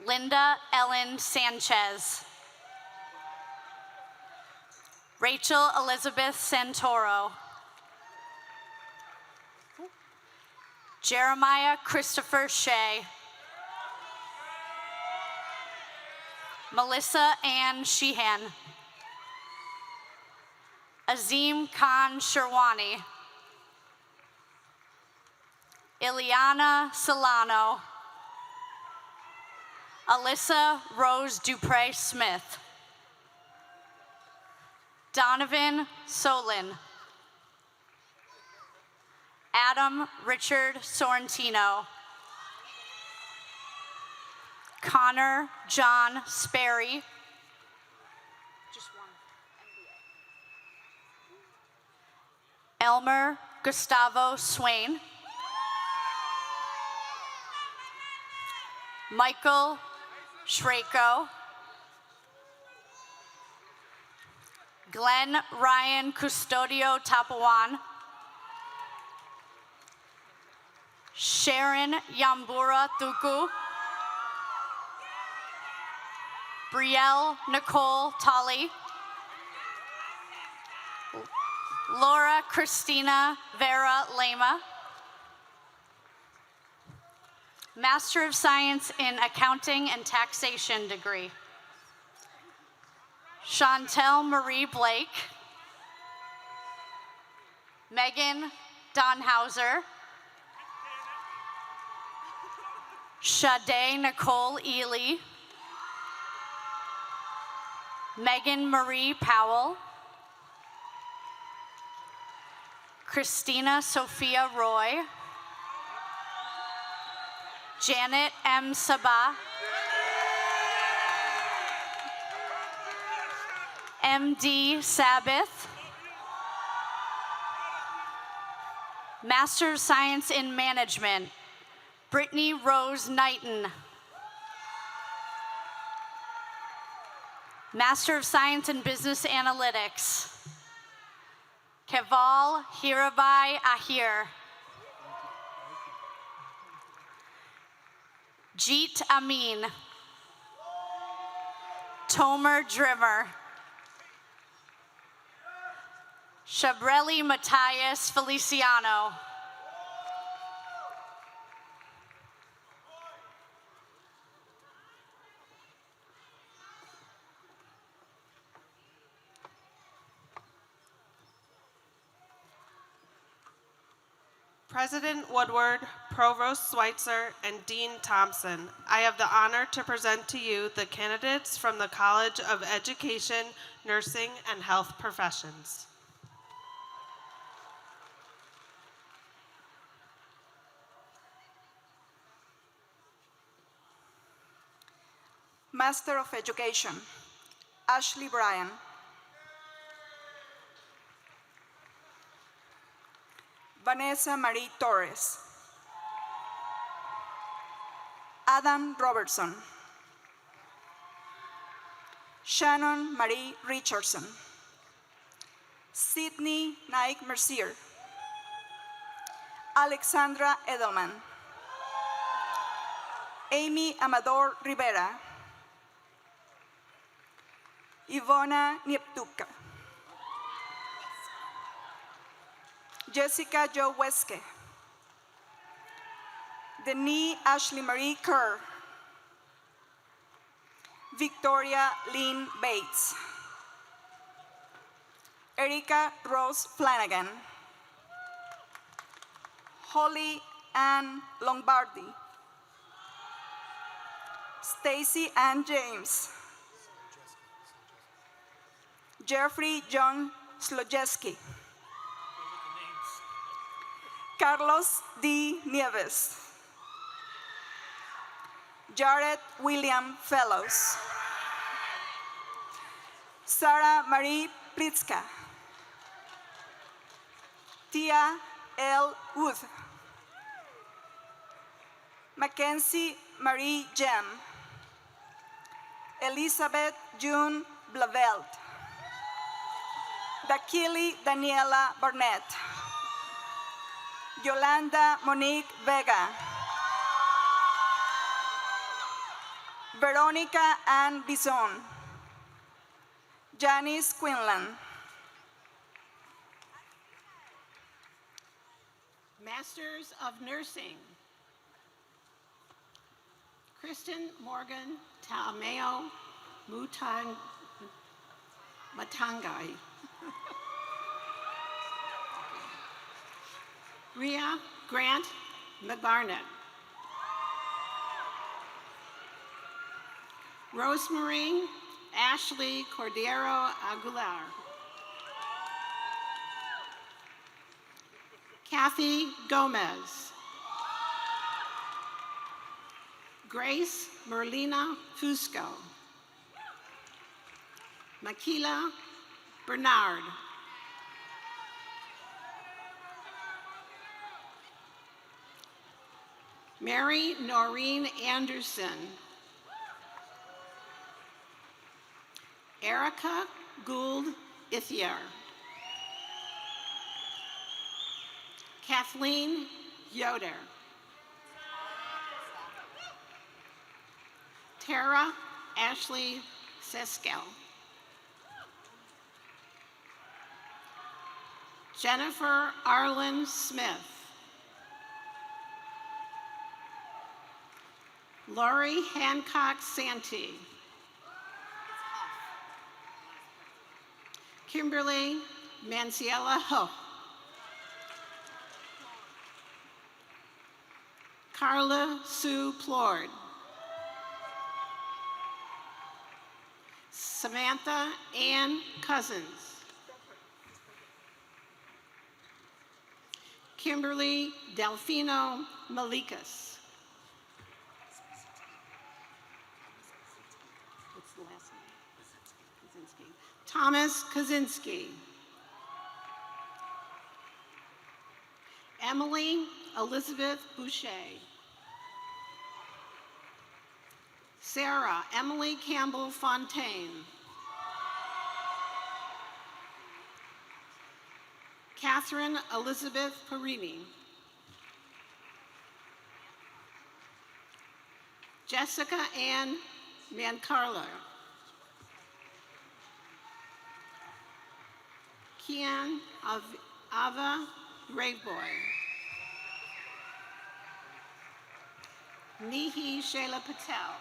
Linda Ellen Sanchez, Rachel Elizabeth Santoro, Jeremiah Christopher Shea, Melissa Ann Sheehan, Azim Khan Sherwani, Ileana Solano, Alyssa Rose Dupre Smith, Donovan Solin, Adam Richard Sorrentino, Connor John Sperry, Elmer Gustavo Swain, Michael Shrako, Glenn Ryan Custodio Tapawan, Sharon Yambura Thuku, Brielle Nicole Tully, Laura Christina Vera Lema, Master of Science in Accounting and Taxation degree, Chantel Marie Blake, Megan Donhauser, Sade Nicole Ely, Megan Marie Powell, Christina Sophia Roy, Janet M. Sabah, MD Sabbath, Master of Science in Management, Brittany Rose Knighton, Master of Science in Business Analytics, Keval Hirabai Ahir, Jeet Amin, Tomer Drimmer, Shabrelli Matthias Feliciano, President Woodward, Provost Sweitzer, and Dean Thompson, I have the honor to present to you the candidates from the College of Education, Nursing, and Health Professions. Master of Education, Ashley Bryan. Vanessa Marie Torres, Adam Robertson, Shannon Marie Richardson, Sydney Naik Mercier, Alexandra Edelman, Amy Amador Rivera, Ivona Nieptuka, Jessica Jo Weske, Denis Ashley Marie Kerr, Victoria Lynn Bates, Erica Rose Flanagan, Holly Ann Lombardi, Stacy Ann James, Jeffrey John Slojeski, Carlos D. Nieves, Jared William Fellows, Sarah Marie Pritzka, Tia L. Wood, Mackenzie Marie Jem, Elizabeth June Blavelt, Dakili Daniela Barnett, Yolanda Monique Vega, Veronica Ann Bison, Janice Quinlan. Masters of Nursing, Kristen Morgan Taameo Matangai, Ria Grant McBarnett, Rosemary Ashley Cordero Aguilar, Kathy Gomez, Grace Merlina Fusco, Makila Bernard, Mary Noreen Anderson, Erica Gould Ithier, Kathleen Yoder, Tara Ashley Seskel, Jennifer Arlen Smith, Lori Hancock Santee, Kimberly Manciella Ho, Carla Sue Plord, Samantha Ann Cousins, Kimberly Delfino Malikas. What's the last name? Kaczynski. Thomas Kaczynski. Emily Elizabeth Boucher. Sarah Emily Campbell Fontaine. Catherine Elizabeth Perini. Jessica Ann Mancarlo. Kian Ava Raveboy. Nihi Shayla Patel.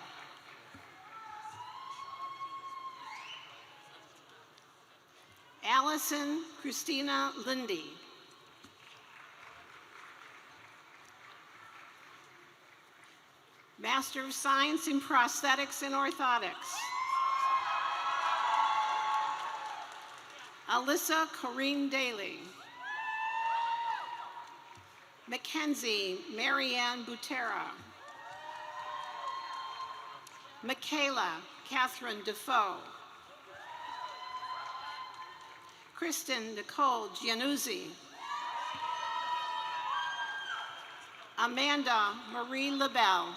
Allison Christina Lindy. Master of Science in Prosthetics and Orthotics. Alyssa Corrine Daly. Mackenzie Marianne Butera. Michaela Catherine Defoe. Kristen Nicole Giannuzzi. Amanda Marie LaBelle.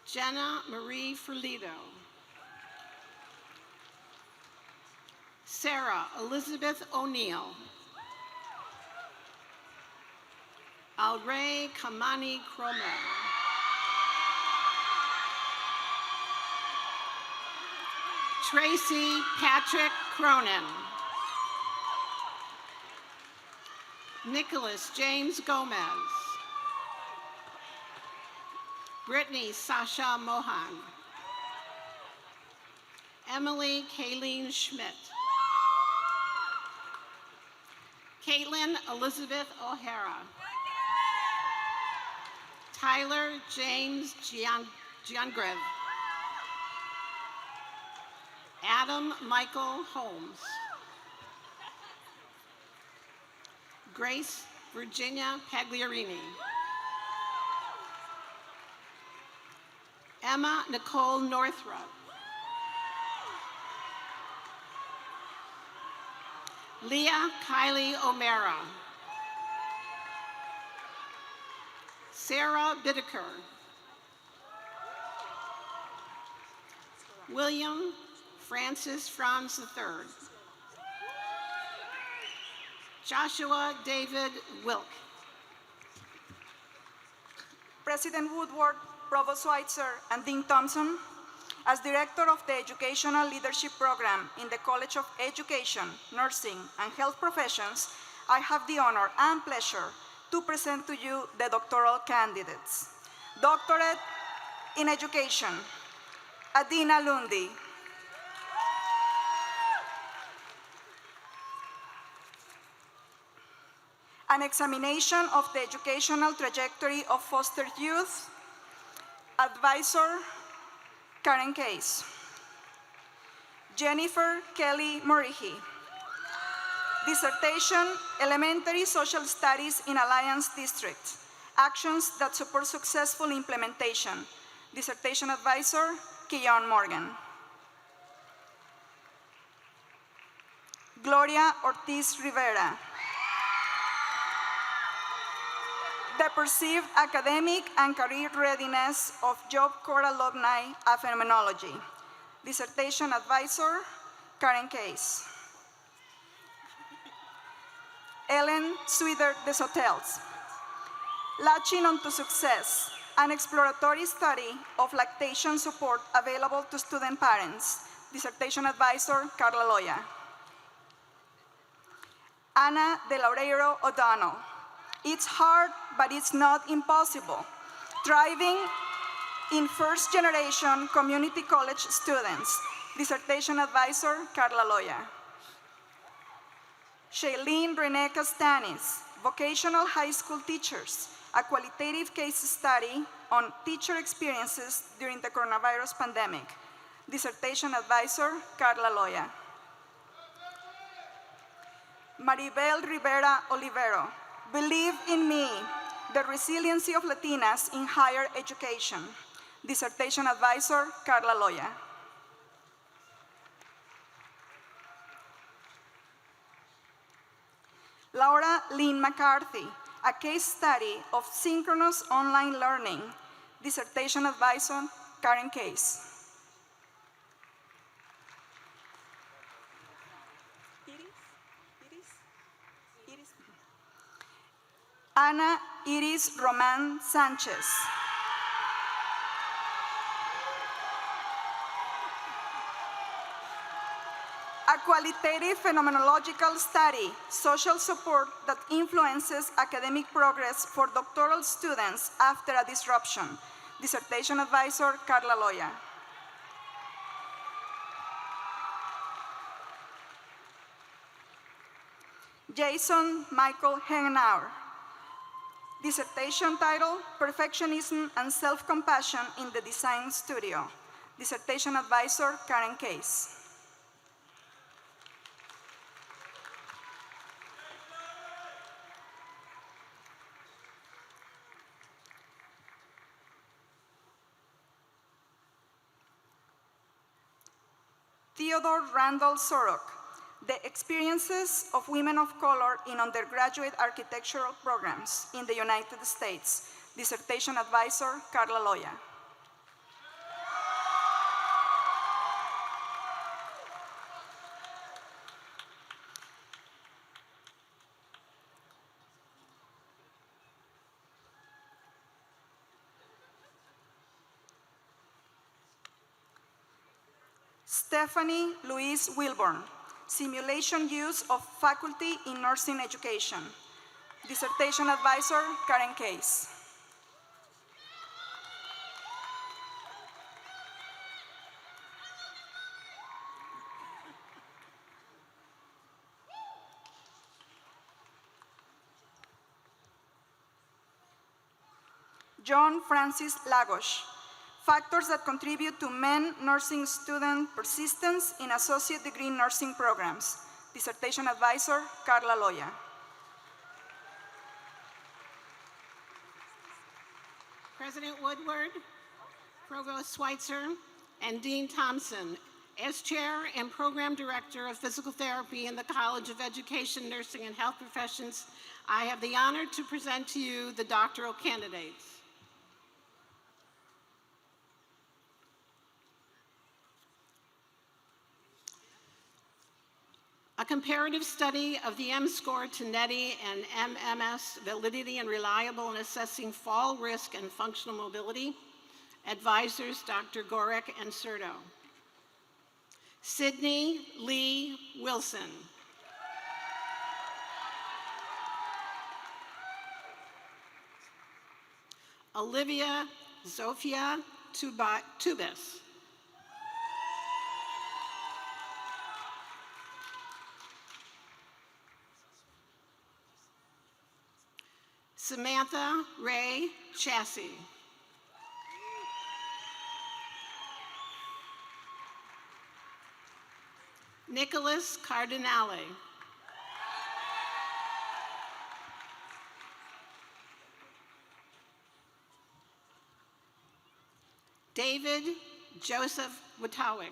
Jenna Marie Ferlito. Sarah Elizabeth O'Neill. Alray Kamani Cromer. Tracy Patrick Cronin. Nicholas James Gomez. Brittany Sasha Mohan. Emily Kayleen Schmidt. Caitlin Elizabeth O'Hara. Tyler James Giangrev. Adam Michael Holmes. Grace Virginia Pagliarini. Emma Nicole Northrup. Leah Kylie O'Mara. Sarah Bittaker. William Francis Franz III. Joshua David Wilk. President Woodward, Provost Sweitzer, and Dean Thompson, as Director of the Educational Leadership Program in the College of Education, Nursing, and Health Professions, I have the honor and pleasure to present to you the doctoral candidates. Doctorate in Education, Adina Lundi. An examination of the educational trajectory of foster youth, Advisor Karen Case. Jennifer Kelly Morihi. Dissertation, Elementary Social Studies in Alliance District. Actions that support successful implementation. Dissertation Advisor, Keon Morgan. Gloria Ortiz Rivera. The perceived academic and career readiness of Job Corps alumni of Phenomenology. Dissertation Advisor, Karen Case. Ellen Sweeter de Sotels. Latching onto Success, an exploratory study of lactation support available to student parents. Dissertation Advisor, Carla Loya. Anna De Laureiro O'Donnell. It's hard, but it's not impossible. Thriving in first-generation community college students. Dissertation Advisor, Carla Loya. Shailene Renee Castanis, Vocational High School Teachers, a qualitative case study on teacher experiences during the coronavirus pandemic. Dissertation Advisor, Carla Loya. Maribel Rivera Olivero, Believe in Me, the Resiliency of Latinas in Higher Education. Dissertation Advisor, Carla Loya. Laura Lynn McCarthy, a case study of synchronous online learning. Dissertation Advisor, Karen Case. Ana Iris Roman Sanchez. A qualitative phenomenological study, social support that influences academic progress for doctoral students after a disruption. Dissertation Advisor, Carla Loya. Jason Michael Henauer. Dissertation title, Perfectionism and Self-Compassion in the Design Studio. Dissertation Advisor, Karen Case. Theodore Randall Sorok, The Experiences of Women of Color in Undergraduate Architectural Programs in the United States. Dissertation Advisor, Carla Loya. Stephanie Louise Wilborn, Simulation Use of Faculty in Nursing Education. Dissertation Advisor, Karen Case. John Francis Lagos, Factors that contribute to men nursing student persistence in associate degree nursing programs. Dissertation Advisor, Carla Loya. President Woodward, Provost Sweitzer, and Dean Thompson, as Chair and Program Director of Physical Therapy in the College of Education, Nursing, and Health Professions, I have the honor to present to you the doctoral candidates. A comparative study of the M-score to NETI and MMS validity and reliable in assessing fall risk and functional mobility. Advisors, Dr. Gorek and Serto. Sydney Lee Wilson. Olivia Zofia Tubis. Samantha Ray Chassie. Nicholas Cardinale. David Joseph Witowicz.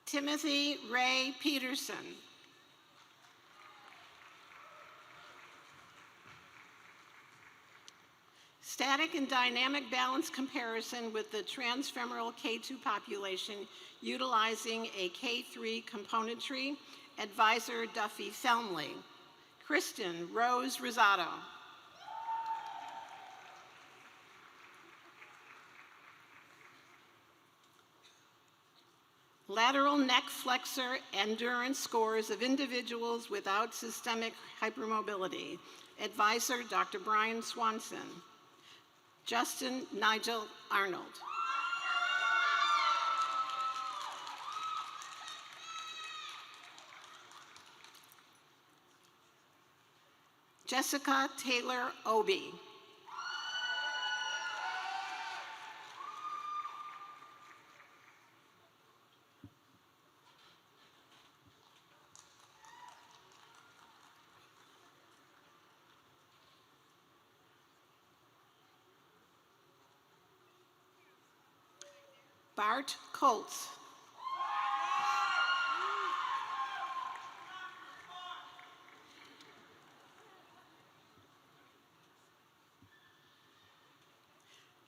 Timothy Ray Peterson. Static and dynamic balance comparison with the transfemoral K2 population utilizing a K3 component tree. Advisor Duffy Felmley. Kristen Rose Rosado. Lateral neck flexor endurance scores of individuals without systemic hypermobility. Advisor Dr. Brian Swanson. Justin Nigel Arnold. Jessica Taylor Obi. Bart Colts.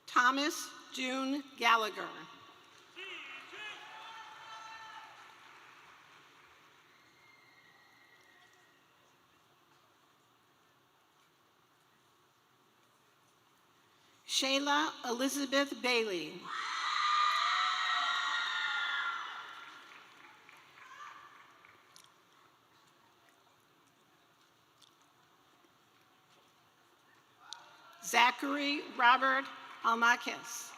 Thomas June Gallagher. Shayla Elizabeth Bailey. Zachary Robert Almakis.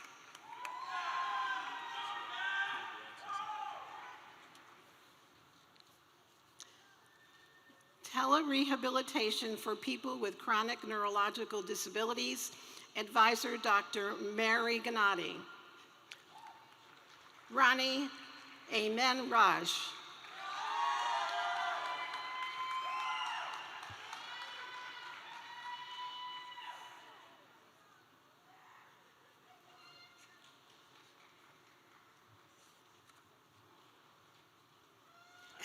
Telerehabilitation for people with chronic neurological disabilities. Advisor Dr. Mary Gennady. Ronnie Amen Raj.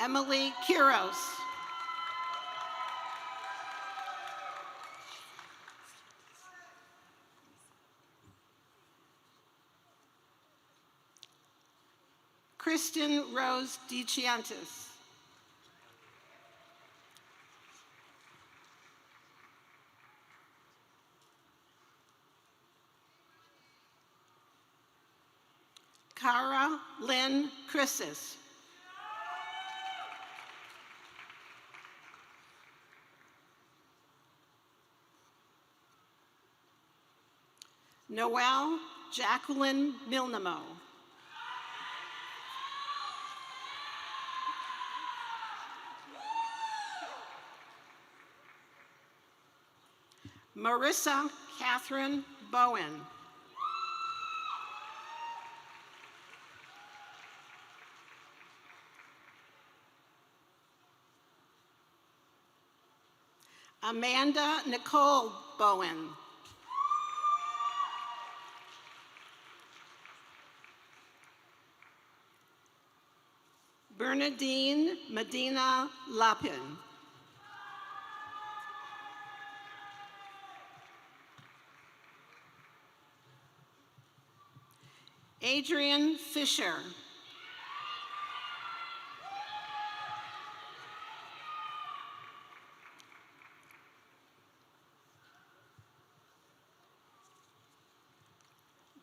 Emily Quiros. Kristen Rose DeCiantis. Cara Lynn Chrisis. Noelle Jacqueline Milnamo. Marissa Catherine Bowen. Amanda Nicole Bowen. Bernadine Medina Lapin. Adrian Fisher.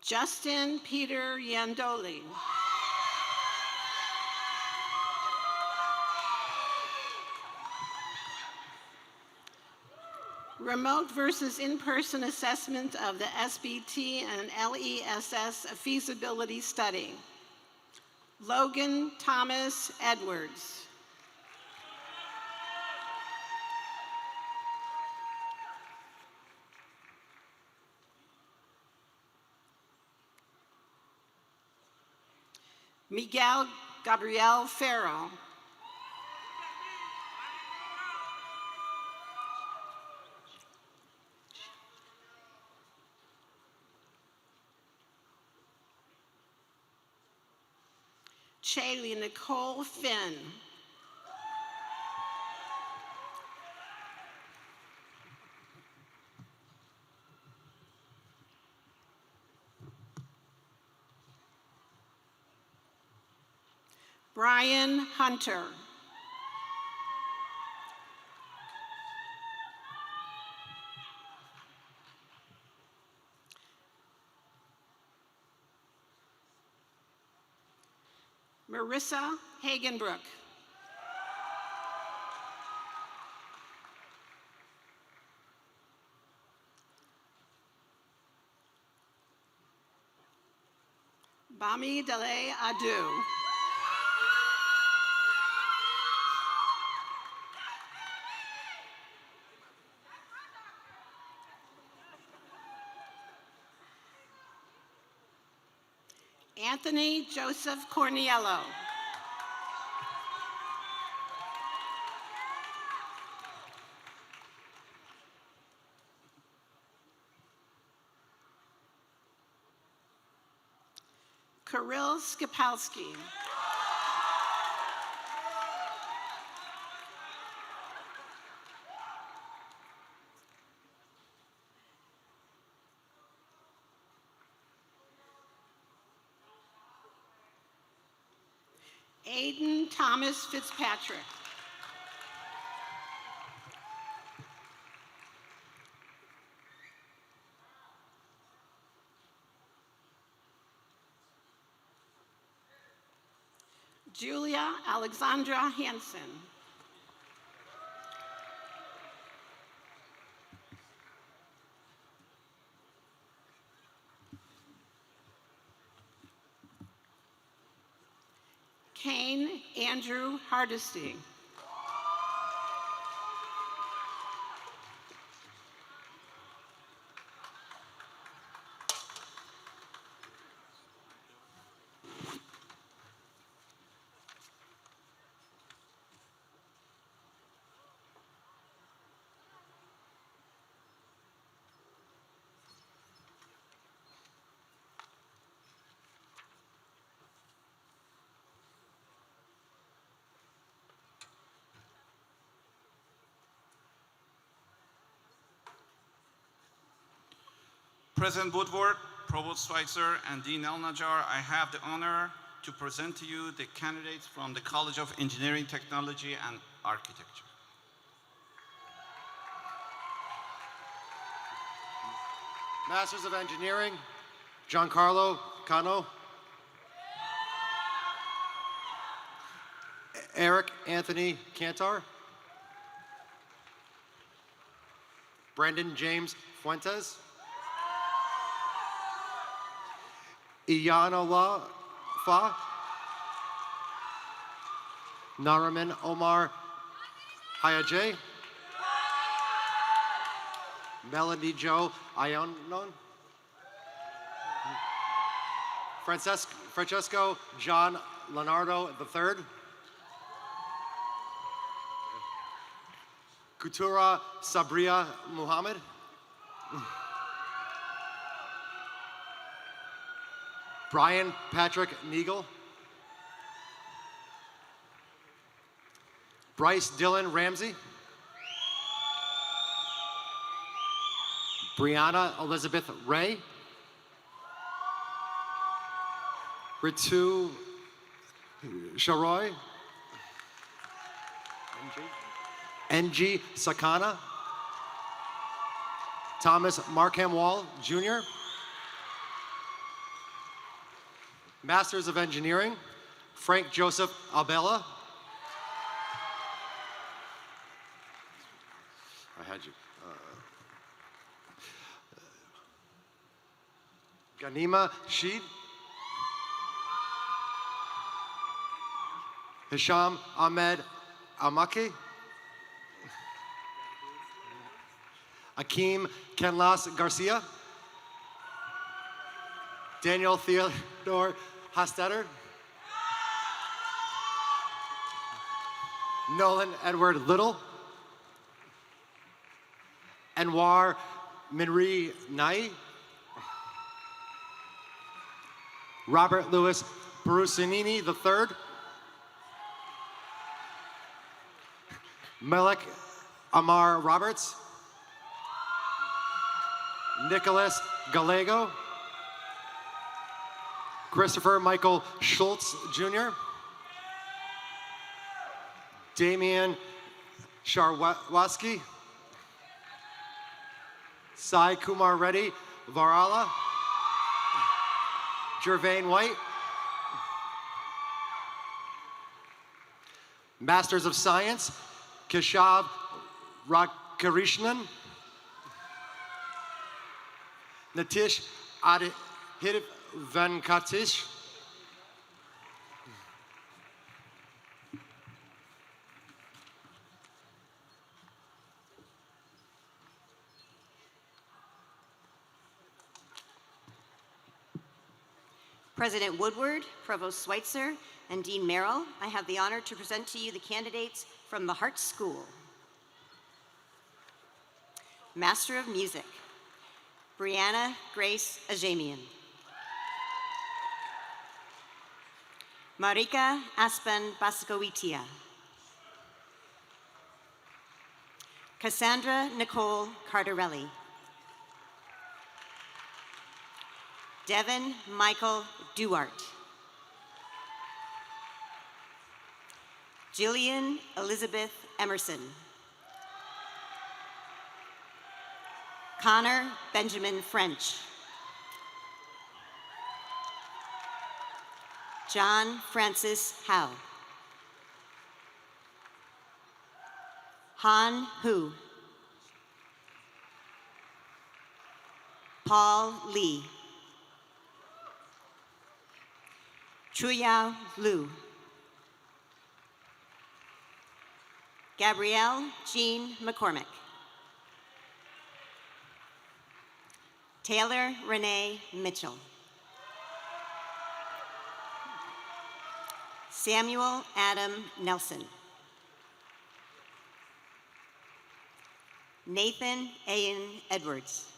Justin Peter Yandoli. Remote versus in-person assessment of the SBT and LESS feasibility study. Logan Thomas Edwards. Miguel Gabriel Ferro. Shaylee Nicole Finn. Brian Hunter. Marissa Hagenbrook. Bami Dele Adu. Anthony Joseph Corniello. Kirill Skipalski. Aiden Thomas Fitzpatrick. Julia Alexandra Hansen. Kane Andrew Hardesty. President Woodward, Provost Sweitzer, and Dean Elnajar, I have the honor to present to you the candidates from the College of Engineering, Technology, and Architecture. Masters of Engineering, Giancarlo Cano. Eric Anthony Cantor. Brendan James Fuentes. Iyanola Fa. Nariman Omar Hayaje. Melody Joe Ionon. Francesco John Leonardo III. Kutura Sabria Muhammad. Brian Patrick Neagle. Bryce Dylan Ramsey. Brianna Elizabeth Ray. Ritu Sharoy. NG Sakana. Thomas Markham Wall, Jr. Masters of Engineering, Frank Joseph Abella. I had you. Ghanima Sheed. Hisham Ahmed Amaki. Akeem Kenlas Garcia. Daniel Theodore Hostetter. Nolan Edward Little. Anwar Minri Nai. Robert Louis Perusinini III. Melek Amar Roberts. Nicholas Gallego. Christopher Michael Schultz, Jr. Damian Sharwaski. Sai Kumar Reddy Varala. Jervain White. Masters of Science, Keshav Radhakrishnan. Natish Adhir Venkatish. President Woodward, Provost Sweitzer, and Dean Merrill, I have the honor to present to you the candidates from the Hartt School. Master of Music, Brianna Grace Ajamian. Marika Aspen Baskawitia. Cassandra Nicole Cardarelli. Devin Michael Duart. Jillian Elizabeth Emerson. Connor Benjamin French. John Francis Howe. Han Hu. Paul Lee. Chuyao Liu. Gabrielle Jean McCormick. Taylor Renee Mitchell. Samuel Adam Nelson. Nathan Ayan Edwards.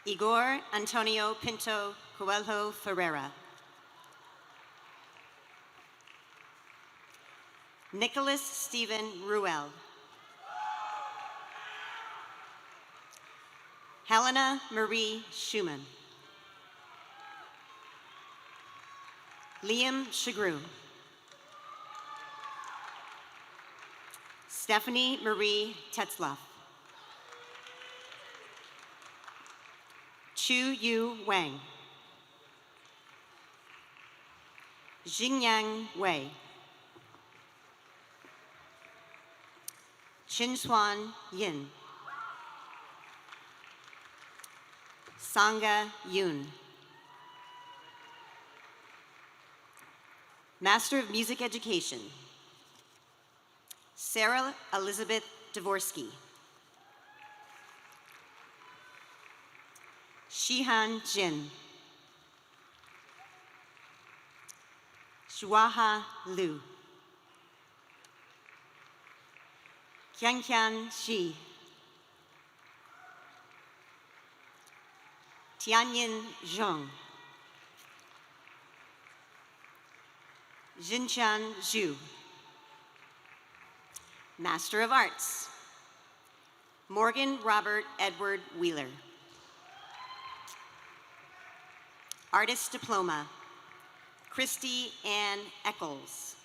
Igor Antonio Pinto Coelho Ferreira. Nicholas Stephen Ruel. Helena Marie Schumann. Liam Shagru. Stephanie Marie Tetzlaff. Chu Yu Wang. Xingyang Wei. Chinsuan Yin. Sangha Yoon. Master of Music Education, Sarah Elizabeth Dvorsky. Shihan Jin. Shuaha Liu. Qianqian Shi. Tianyin Zheng. Jinchan Zhu. Master of Arts, Morgan Robert Edward Wheeler. Artist Diploma, Christy Ann Eccles.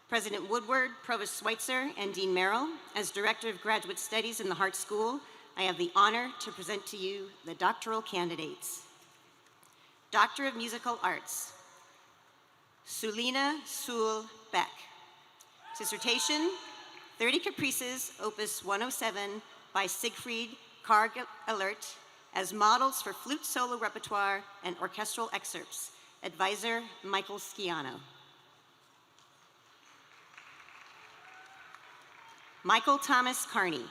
President Woodward, Provost Sweitzer, and Dean Merrill, as Director of Graduate Studies in the Hartt School, I have the honor to present to you the doctoral candidates. Doctor of Musical Arts, Sulina Sul Beck. Dissertation, 30 Caprices, Opus 107 by Siegfried Karg-Alert, as models for flute solo repertoire and orchestral excerpts. Advisor, Michael Sciano. Michael Thomas Carney.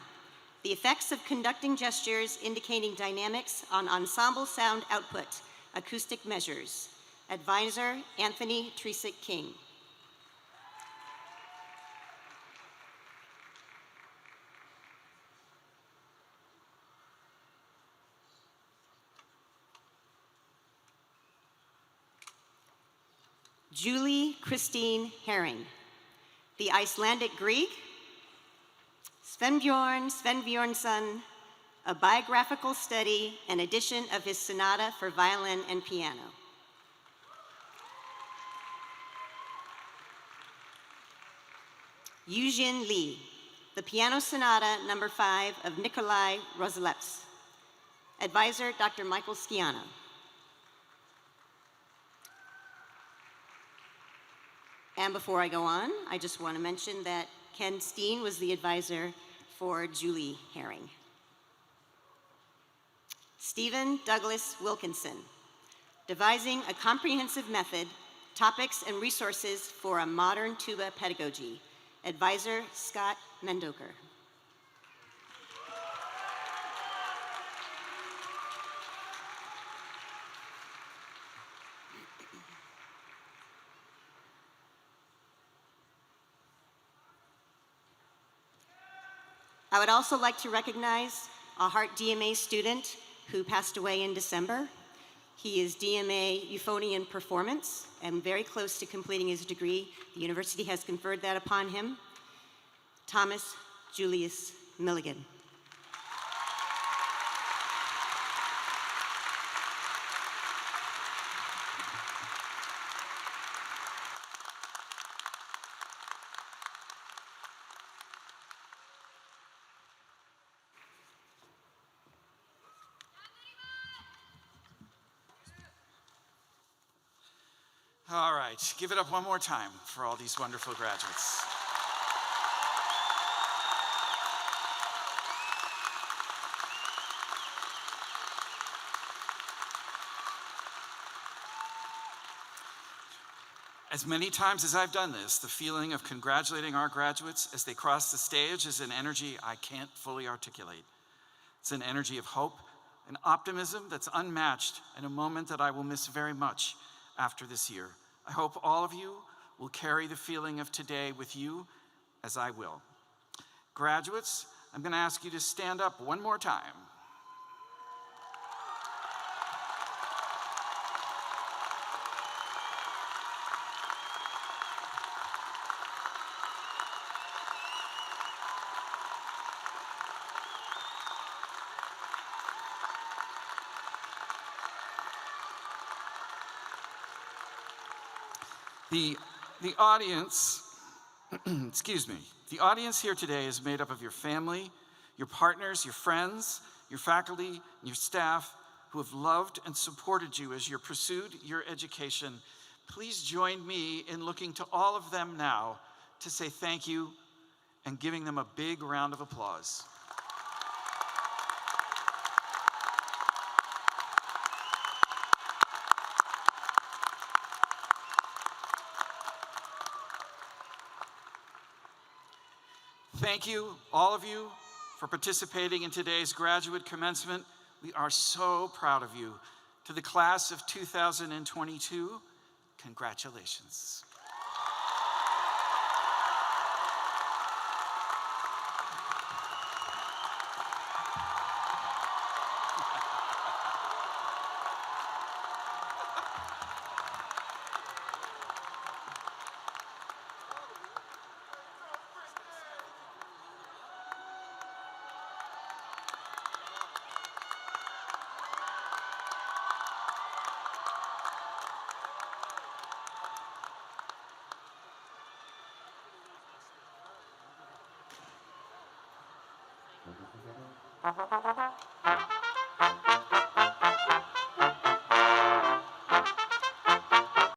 The effects of conducting gestures indicating dynamics on ensemble sound output, acoustic measures. Advisor, Anthony Tresick King. Julie Christine Herring. The Icelandic Grieg, Svenbjorn Svenbjornsson, a biographical study and edition of his sonata for violin and piano. Eugene Lee, the Piano Sonata No. 5 of Nikolai Roselevs. Advisor, Dr. Michael Sciano. And before I go on, I just want to mention that Ken Steen was the advisor for Julie Herring. Stephen Douglas Wilkinson, devising a comprehensive method, topics and resources for a modern tuba pedagogy. Advisor, Scott Mendoker. I would also like to recognize a Hartt DMA student who passed away in December. He is DMA Euphonian Performance and very close to completing his degree. The university has conferred that upon him. Thomas Julius Milligan. All right, give it up one more time for all these wonderful graduates. As many times as I've done this, the feeling of congratulating our graduates as they cross the stage is an energy I can't fully articulate. It's an energy of hope and optimism that's unmatched and a moment that I will miss very much after this year. I hope all of you will carry the feeling of today with you as I will. Graduates, I'm going to ask you to stand up one more time. The audience, excuse me, the audience here today is made up of your family, your partners, your friends, your faculty, and your staff who have loved and supported you as you pursued your education. Please join me in looking to all of them now to say thank you and giving them a big round of applause. Thank you, all of you, for participating in today's graduate commencement. We are so proud of you. To the class of 2022, congratulations.